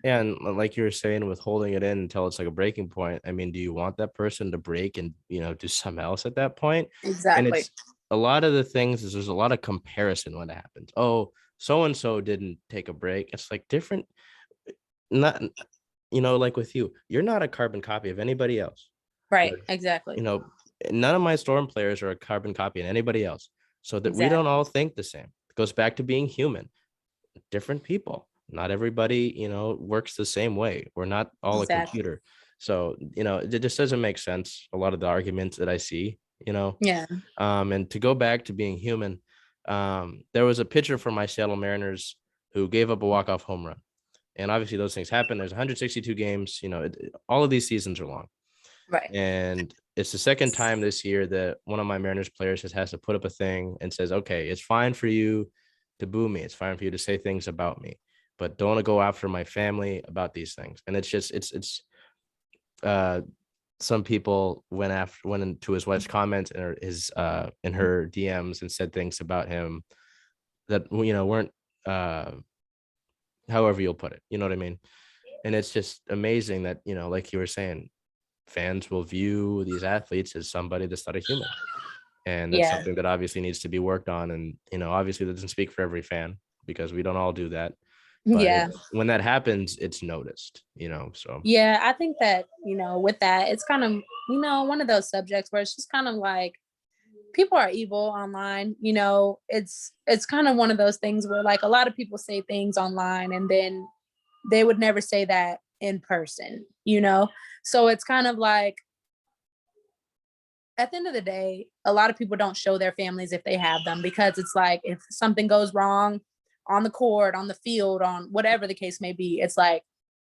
Yeah, and like you were saying, with holding it in until it's like a breaking point. I mean, do you want that person to break and do something else at that point? And Exactly. it's a lot of the things is there's a lot of comparison when it happens. Oh, so and so didn't take a break. It's like different, not like with you, you're not a carbon copy of anybody else. Right. Like, Exactly. none of my Storm players are a carbon copy of anybody else. So that we don't Exactly. all think the same. It goes back to being human. Different people. Not everybody, works the same way. We're not all a Exactly. computer. So, it just doesn't make sense. A lot of the arguments that I see, Yeah. and to go back to being human, there was a pitcher for my Seattle Mariners who gave up a walk-off home run. And obviously those things happen. There's 162 games, all of these seasons are long. Right. And it's the second time this year that one of my Mariners players has to put up a thing and says, okay, it's fine for you to boo me. It's fine for you to say things about me, but don't go after my family about these things. And it's just, uh, some people went into his wife's comments and in her DMs and said things about him that, weren't, however you'll put it, you know what I mean? And it's just amazing that, like you were saying, fans will view these athletes as somebody that's not a human. And that's Yeah. something that obviously needs to be worked on. And, obviously that doesn't speak for every fan because we don't all do that. But Yeah. when that happens, it's noticed, so. Yeah. I think that, with that, it's kind of, one of those subjects where it's just kind of like people are evil online. It's kind of one of those things where like a lot of people say things online and then they would never say that in person, So it's kind of like, at the end of the day, a lot of people don't show their families if they have them, because it's like if something goes wrong on the court, on the field, on whatever the case may be, it's like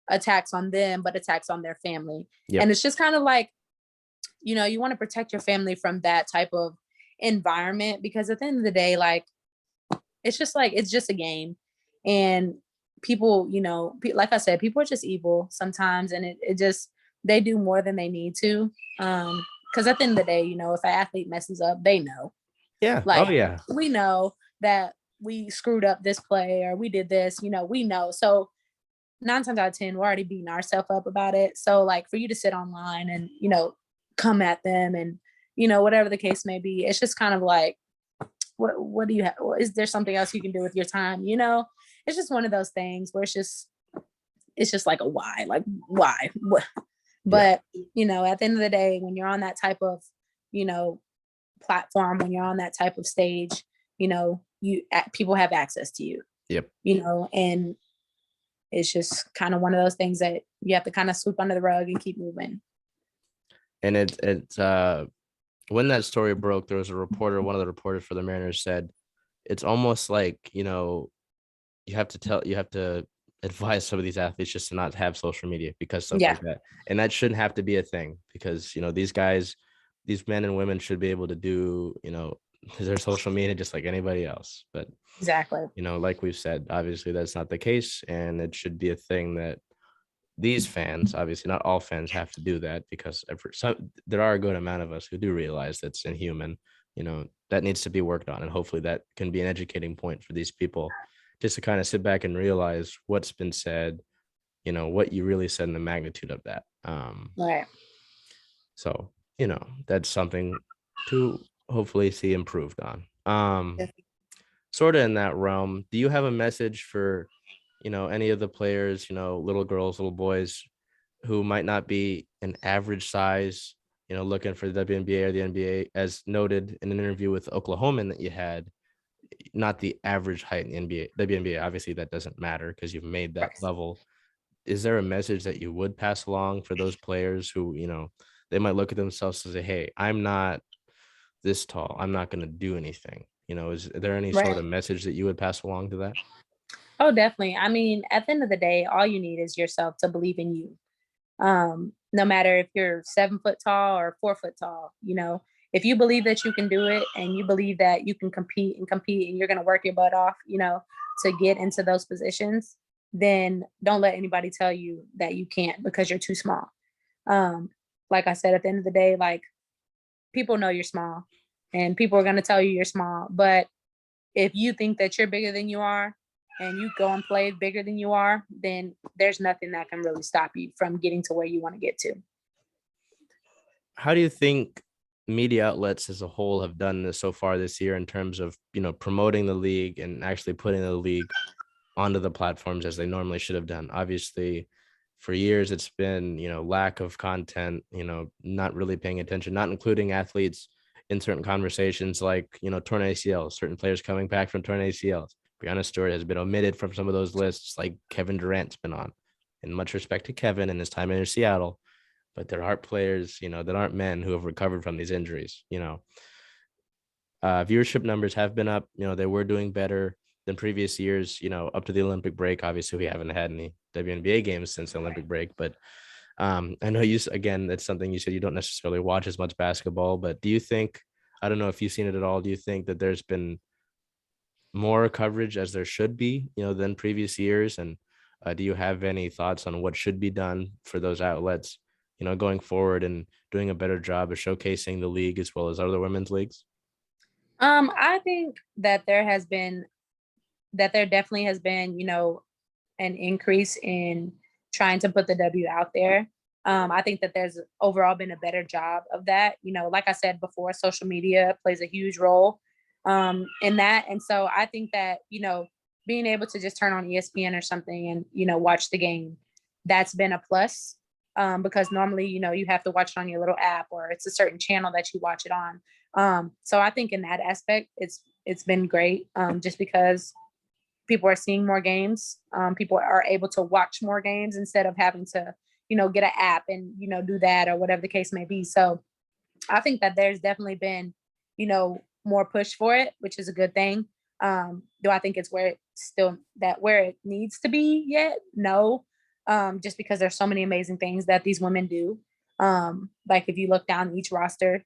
attacks on them, but attacks on their family. Yep. And it's just kind of like, you want to protect your family from that type of environment, because at the end of the day, like, it's just a game. And people, like I said, people are just evil sometimes. And it just, they do more than they need to. Because at the end of the day, if an athlete messes up, they know. Yeah. Like, Oh yeah. we know that we screwed up this play or we did this, we know. So 9 times out of 10, we're already beating ourselves up about it. So like for you to sit online and, come at them and, whatever the case may be, it's just kind of like, what do you have? Is there something else you can do with your time? It's just one of those things where it's just like a why, like why? But, at the end of the day, when you're on that type of, platform, when you're on that type of stage, people have access to you. Yep. And it's just kind of one of those things that you have to kind of sweep under the rug and keep moving. And it's when that story broke, there was one of the reporters for the Mariners said, it's almost like, you have to advise some of these athletes just to not have social media because stuff Yeah, like that. And that shouldn't have to be a thing because, these guys, these men and women should be able to do, their social media just like anybody else. But, exactly. like we've said, obviously that's not the case. And it should be a thing that these fans, obviously not all fans have to do that because for some, there are a good amount of us who do realize that's inhuman, that needs to be worked on. And hopefully that can be an educating point for these people just to kind of sit back and realize what's been said, what you really said and the magnitude of that. Right. So, that's something to hopefully see improved on. Sort of in that realm, do you have a message for, any of the players, little girls, little boys who might not be an average size, looking for the WNBA or the NBA, as noted in an interview with Oklahoman that you had, not the average height in the NBA, WNBA. Obviously, that doesn't matter because you've made that Right. level. Is there a message that you would pass along for those players who, they might look at themselves and say, hey, I'm not this tall. I'm not going to do anything. Is there any sort Right. of message that you would pass along to that? Oh, definitely. I mean, at the end of the day, all you need is yourself to believe in you. No matter if you're 7 foot tall or 4 foot tall, if you believe that you can do it and you believe that you can compete and you're going to work your butt off, to get into those positions, then don't let anybody tell you that you can't because you're too small. Um, like I said, at the end of the day, like people know you're small and people are going to tell you you're small. But if you think that you're bigger than you are and you go and play bigger than you are, then there's nothing that can really stop you from getting to where you want to get to. How do you think media outlets as a whole have done this so far this year in terms of, promoting the league and actually putting the league onto the platforms as they normally should have done? Obviously, for years it's been, lack of content, not really paying attention, not including athletes in certain conversations like, torn ACLs, certain players coming back from torn ACLs. Brianna Stewart has been omitted from some of those lists, like Kevin Durant's been on. And much respect to Kevin and his time in Seattle, but there are players, that aren't men who have recovered from these injuries. Viewership numbers have been up. They were doing better than previous years, up to the Olympic break. Obviously, we haven't had any WNBA games since the Olympic break, but I know again, that's something you said you don't necessarily watch as much basketball, but do you think, I don't know if you've seen it at all, do you think that there's been more coverage as there should be, than previous years? And do you have any thoughts on what should be done for those outlets, going forward and doing a better job of showcasing the league as well as other women's leagues? I think that there definitely has been, an increase in trying to put the W out there. I think that there's overall been a better job of that. Like I said before, social media plays a huge role in that. And so I think that, being able to just turn on ESPN or something and, watch the game, that's been a plus. Because normally, you have to watch it on your little app or it's a certain channel that you watch it on. So I think in that aspect, it's been great. Just because people are seeing more games. People are able to watch more games instead of having to, get an app and, do that or whatever the case may be. So I think that there's definitely been, more push for it, which is a good thing. Do I think it's where it needs to be yet? No. Just because there's so many amazing things that these women do. Like if you look down each roster,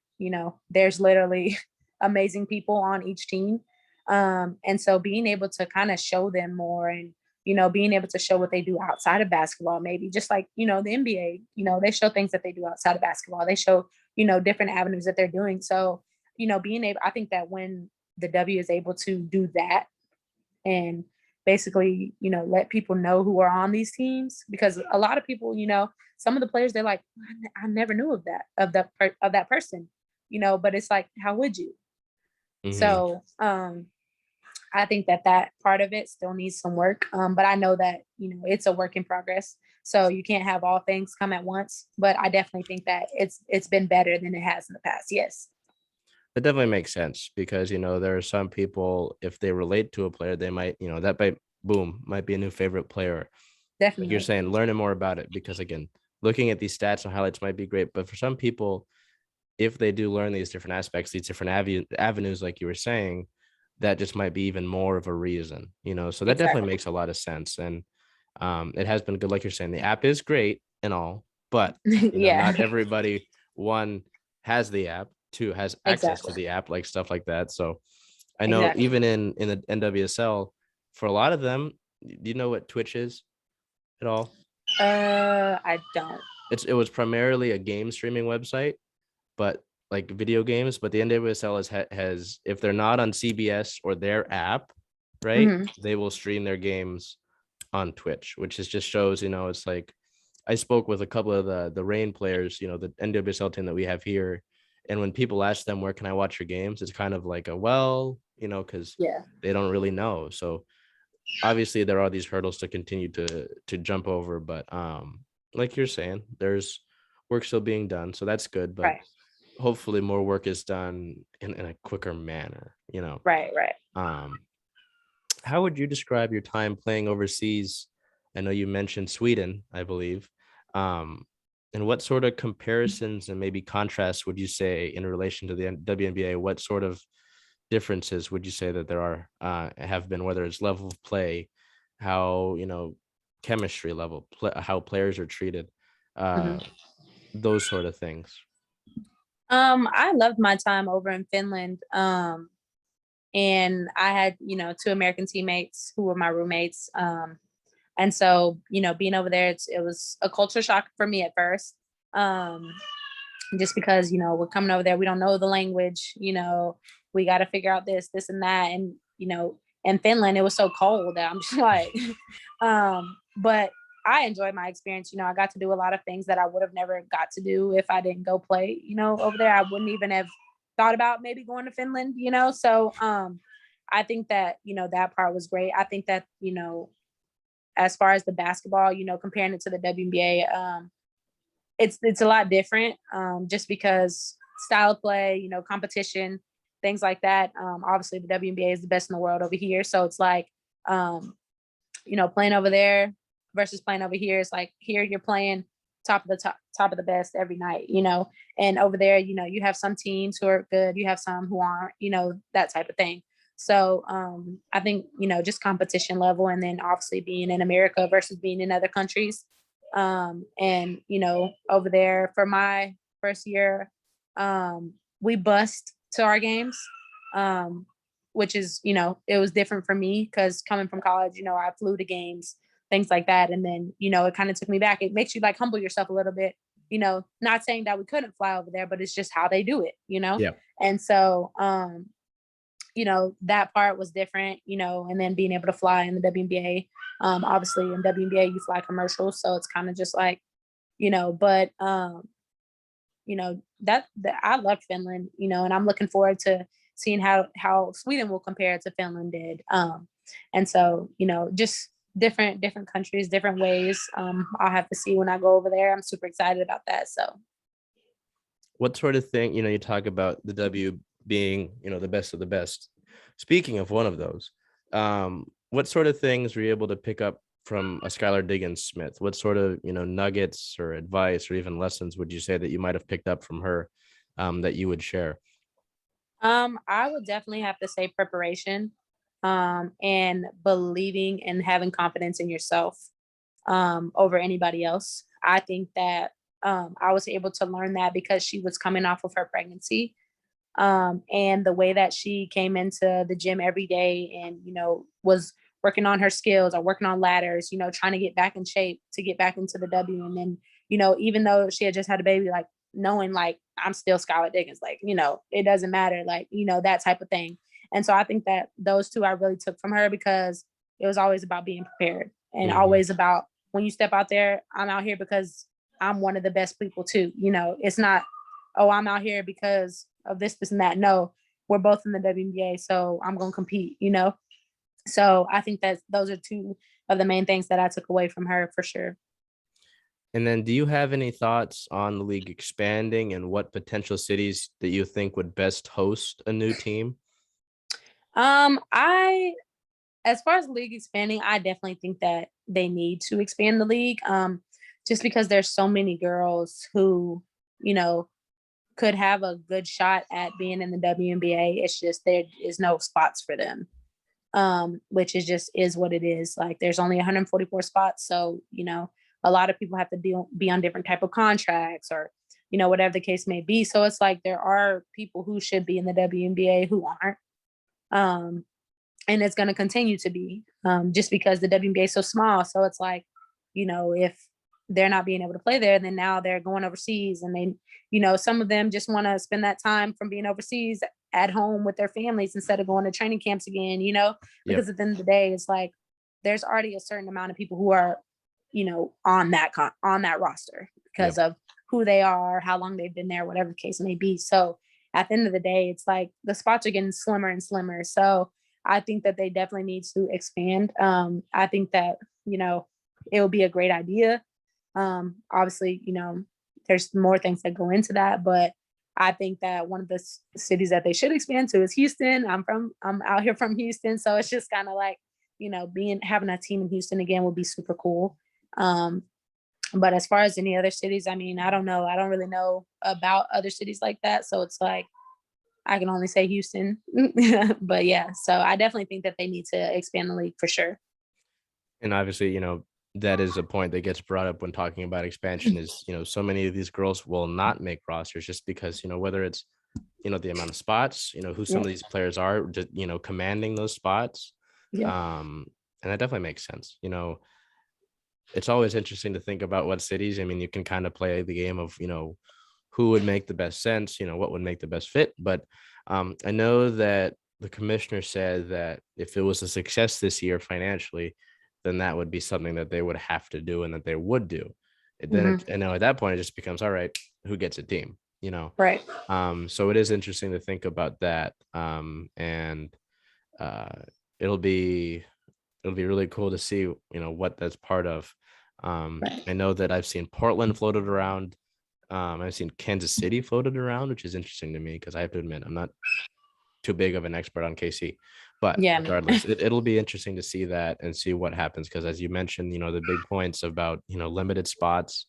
there's literally amazing people on each team. And so being able to kind of show them more and, being able to show what they do outside of basketball, maybe just like, the NBA, they show things that they do outside of basketball. They show, different avenues that they're doing. So, I think that when the W is able to do that and basically, let people know who are on these teams, because a lot of people, some of the players, they're like, I never knew of that person, but it's like, how would you? Mm-hmm. So, I think that part of it still needs some work. But I know that, it's a work in progress. So you can't have all things come at once. But I definitely think that it's been better than it has in the past. Yes, That definitely makes sense because, there are some people, if they relate to a player, they might, that might, boom, might be a new favorite player. Like you're definitely. saying, learning more about it because, again, looking at these stats and highlights might be great. But for some people, if they do learn these different aspects, these different avenues, like you were saying, that just might be even more of a reason, so that definitely Exactly. makes a lot of sense. And It has been good, like you're saying. The app is great and all, but Yeah, not everybody, one, has the app, two, has access to exactly. the app, like stuff like that. So I know Exactly. even in the NWSL, for a lot of them, do you know what Twitch is at all? I don't. It was primarily a game streaming website, but like video games. But the NWSL has if they're not on CBS or their app, right, Hmm. they will stream their games on Twitch, which is just shows, it's like I spoke with a couple of the Rain players, the NWSL team that we have here. And when people ask them, where can I watch your games? It's kind of like because Yeah. they don't really know. So obviously there are these hurdles to continue to jump over, but like you're saying, there's work still being done. So that's good, but Right. hopefully more work is done in a quicker manner. Right. Right. Um, how would you describe your time playing overseas? I know you mentioned Sweden, I believe. Um, and what sort of comparisons and maybe contrasts would you say in relation to the WNBA? What sort of differences would you say that there are have been, whether it's level of play, how chemistry level, how players are treated, Hmm. uh, those sort of things? I loved my time over in Finland. And I had, two American teammates who were my roommates. And so, being over there, it was a culture shock for me at first. Um, just because, we're coming over there, we don't know the language, we got to figure out this and that. And, in Finland, it was so cold that I'm just like, but I enjoyed my experience. I got to do a lot of things that I would have never got to do if I didn't go play, over there. I wouldn't even have thought about maybe going to Finland, So I think that, that part was great. I think that, as far as the basketball, comparing it to the WNBA, it's a lot different, just because style of play, competition, things like that. Obviously, the WNBA is the best in the world over here, so it's like, playing over there versus playing over here. It's like here you're playing top of the best every night, and over there, you have some teams who are good, you have some who aren't, that type of thing. So I think, just competition level, and then obviously being in America versus being in other countries. And, over there for my first year, we bused to our games, which is, it was different for me because coming from college, I flew to games, things like that. And then, it kind of took me back. It makes you like humble yourself a little bit, not saying that we couldn't fly over there, but it's just how they do it. Yeah. And so, that part was different, and then being able to fly in the WNBA. Obviously in WNBA you fly commercials, so it's kind of just like, but that I love Finland, and I'm looking forward to seeing how Sweden will compare to Finland did. And so, just different countries, different ways. I'll have to see when I go over there. I'm super excited about that. So What sort of thing, you talk about the W being, the best of the best. Speaking of one of those, what sort of things were you able to pick up from a Skylar Diggins Smith? What sort of, nuggets or advice or even lessons would you say that you might have picked up from her, that you would share? I would definitely have to say preparation, and believing and having confidence in yourself, over anybody else. I think that, I was able to learn that because she was coming off of her pregnancy, and the way that she came into the gym every day and, was working on her skills or working on ladders, trying to get back in shape to get back into the W. And then, even though she had just had a baby, like knowing like I'm still Skylar Diggins, like, it doesn't matter, like, that type of thing. And so I think that those two I really took from her because it was always about being prepared and Mhm. always about when you step out there, I'm out here because I'm one of the best people too. It's not, oh, I'm out here because of this, and that. No, we're both in the WNBA, so I'm gonna compete. So I think that those are two of the main things that I took away from her for sure. And then do you have any thoughts on the league expanding and what potential cities that you think would best host a new team? I As far as the league expanding, I definitely think that they need to expand the league. Just because there's so many girls who, you know, could have a good shot at being in the WNBA. It's just there is no spots for them. which is what it is. Like there's only 144 spots. So, a lot of people have to be on different type of contracts or, whatever the case may be. So it's like there are people who should be in the WNBA who aren't. And it's going to continue to be just because the WNBA is so small. So it's like, if they're not being able to play there, then now they're going overseas and they, some of them just want to spend that time from being overseas at home with their families instead of going to training camps again, because at the end of the day, it's like there's already a certain amount of people who are, on that roster because of who they are, how long they've been there, whatever the case may be. So at the end of the day, it's like the spots are getting slimmer and slimmer. So I think that they definitely need to expand. I think that, it will be a great idea. Obviously, there's more things that go into that, but I think that one of the cities that they should expand to is Houston. I'm out here from Houston. So it's just kind of like, having a team in Houston again would be super cool. But as far as any other cities, I mean, I don't know. I don't really know about other cities like that. So it's like, I can only say Houston. But yeah, so I definitely think that they need to expand the league for sure. And obviously, that is a point that gets brought up when talking about expansion is, so many of these girls will not make rosters just because, whether it's, the amount of spots, who some of these players are, just, commanding those spots. Yeah. And that definitely makes sense. It's always interesting to think about what cities, I mean, you can kind of play the game of, who would make the best sense, what would make the best fit. But I know that the commissioner said that if it was a success this year financially, then that would be something that they would have to do and that they would do. Then at that point, it just becomes, all right, who gets a team, Right. So it is interesting to think about that. And it'll be really cool to see, what that's part of. I know that I've seen Portland floated around. I've seen Kansas City floated around, which is interesting to me because I have to admit I'm not too big of an expert on KC, but regardless, it'll be interesting to see that and see what happens. Because as you mentioned, the big points about, limited spots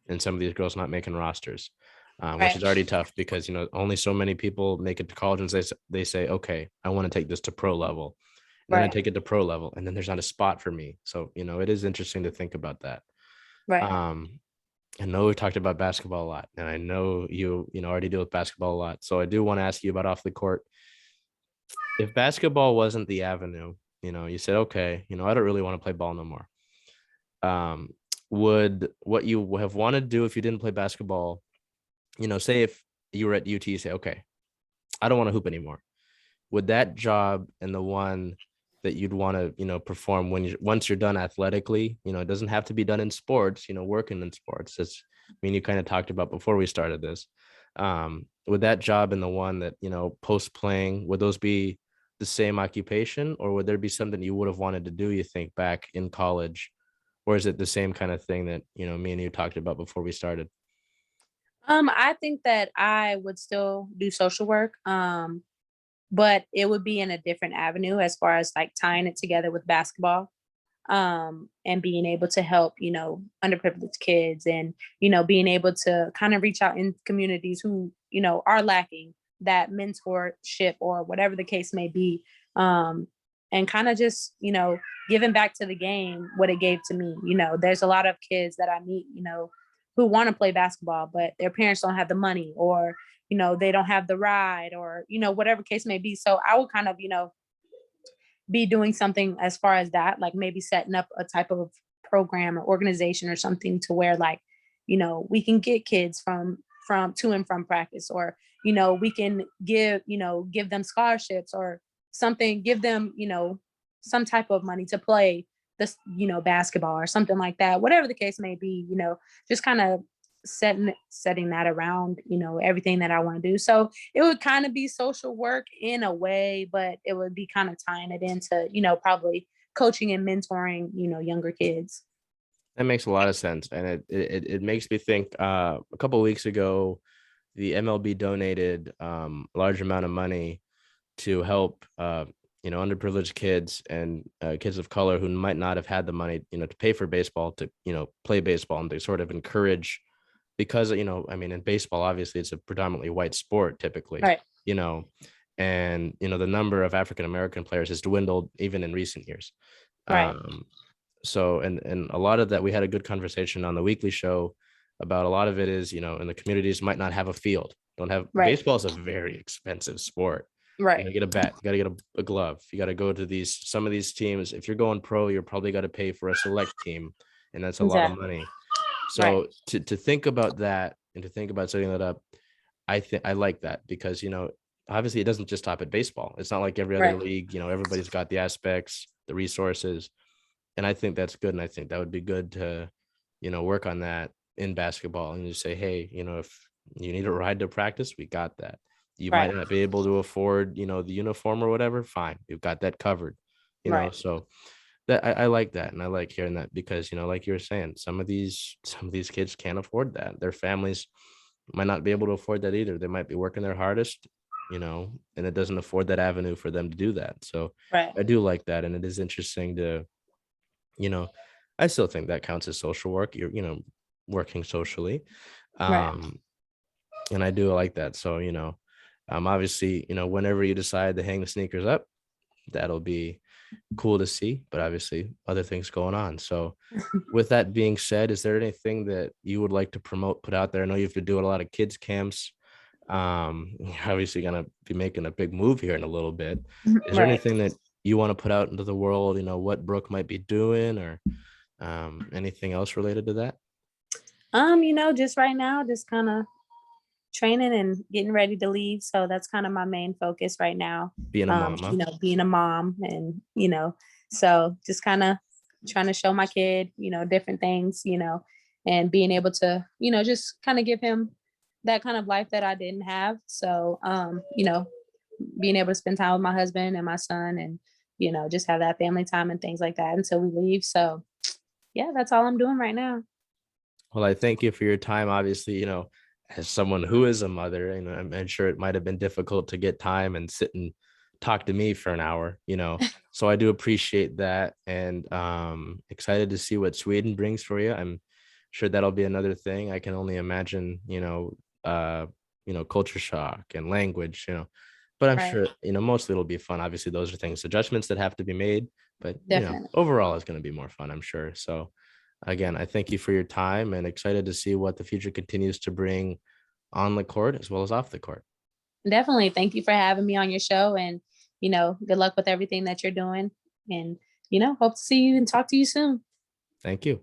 and some of these girls not making rosters, which is already tough because, only so many people make it to college and they say, okay, I want to take this to pro level. And then I take it to pro level and then there's not a spot for me. So, it is interesting to think about that. I know we talked about basketball a lot, and I know you already deal with basketball a lot. So I do want to ask you about off the court. If basketball wasn't the avenue, you said, okay, I don't really want to play ball no more. Would what you have wanted to do if you didn't play basketball, say if you were at UT, you say, okay, I don't want to hoop anymore. Would that job and the one that you'd want to, perform once you're done athletically, it doesn't have to be done in sports, working in sports. You kind of talked about before we started this. Would that job and the one that, post playing, would those be the same occupation, or would there be something you would have wanted to do, you think, back in college? Or is it the same kind of thing that, me and you talked about before we started? I think that I would still do social work. But it would be in a different avenue as far as like tying it together with basketball, and being able to help, underprivileged kids and, being able to kind of reach out in communities who, are lacking that mentorship or whatever the case may be. And kind of just, giving back to the game what it gave to me. There's a lot of kids that I meet, who want to play basketball, but their parents don't have the money or, they don't have the ride or, whatever case may be. So I would kind of, be doing something as far as that, like maybe setting up a type of program or organization or something to where like, we can get kids from to and from practice, or, we can give them scholarships or something, give them, some type of money to play this, basketball or something like that, whatever the case may be, just kind of setting that around, everything that I want to do. So it would kind of be social work in a way, but it would be kind of tying it into, probably coaching and mentoring, younger kids. That makes a lot of sense. And it makes me think, a couple of weeks ago, the MLB donated a large amount of money to help underprivileged kids and kids of color who might not have had the money, to pay for baseball, to, play baseball, and to sort of encourage, because, in baseball, obviously it's a predominantly white sport typically, Right. And, the number of African American players has dwindled even in recent years. Right. So, and a lot of that, we had a good conversation on the weekly show about a lot of it is, in the communities might not have a field, don't have Right. baseball is a very expensive sport. You Right. gotta get a bat, you gotta get a glove, you gotta go to some of these teams. If you're going pro, you're probably got to pay for a select team, and that's a lot of Exactly. money. Right. So to think about that and to think about setting that up, I think I like that because, obviously it doesn't just stop at baseball. It's not like every other Right. league, everybody's got the aspects, the resources. And I think that's good. And I think that would be good to, work on that in basketball and just say, hey, if you need a ride to practice, we got that. You might Right. not be able to afford, the uniform or whatever. Fine. We've got that covered, Right. so that I like that. And I like hearing that because, like you were saying, some of these kids can't afford that. Their families might not be able to afford that either. They might be working their hardest, and it doesn't afford that avenue for them to do that. So Right. I do like that. And it is interesting to, you know, I still think that counts as social work. You're, working socially. Right. And I do like that. So, obviously, whenever you decide to hang the sneakers up, that'll be cool to see, but obviously other things going on. So with that being said, is there anything that you would like to promote, put out there? I know you've been doing a lot of kids camps. You're obviously gonna be making a big move here in a little bit. Is there Right. anything that you want to put out into the world, what Brooke might be doing or anything else related to that? Just right now, just kind of training and getting ready to leave. So that's kind of my main focus right now. Being a mom, huh? Being a mom and, so just kind of trying to show my kid, different things, and being able to, just kind of give him that kind of life that I didn't have. So, being able to spend time with my husband and my son and, just have that family time and things like that until we leave. So yeah, that's all I'm doing right now. Well, I thank you for your time. Obviously, as someone who is a mother, I'm sure it might have been difficult to get time and sit and talk to me for an hour, So I do appreciate that and excited to see what Sweden brings for you. I'm sure that'll be another thing. I can only imagine, culture shock and language, but I'm Right. sure, mostly it'll be fun. Obviously, those are things, adjustments that have to be made, but Definitely. overall it's going to be more fun, I'm sure. So again, I thank you for your time and excited to see what the future continues to bring on the court as well as off the court. Definitely. Thank you for having me on your show and, good luck with everything that you're doing and, hope to see you and talk to you soon. Thank you.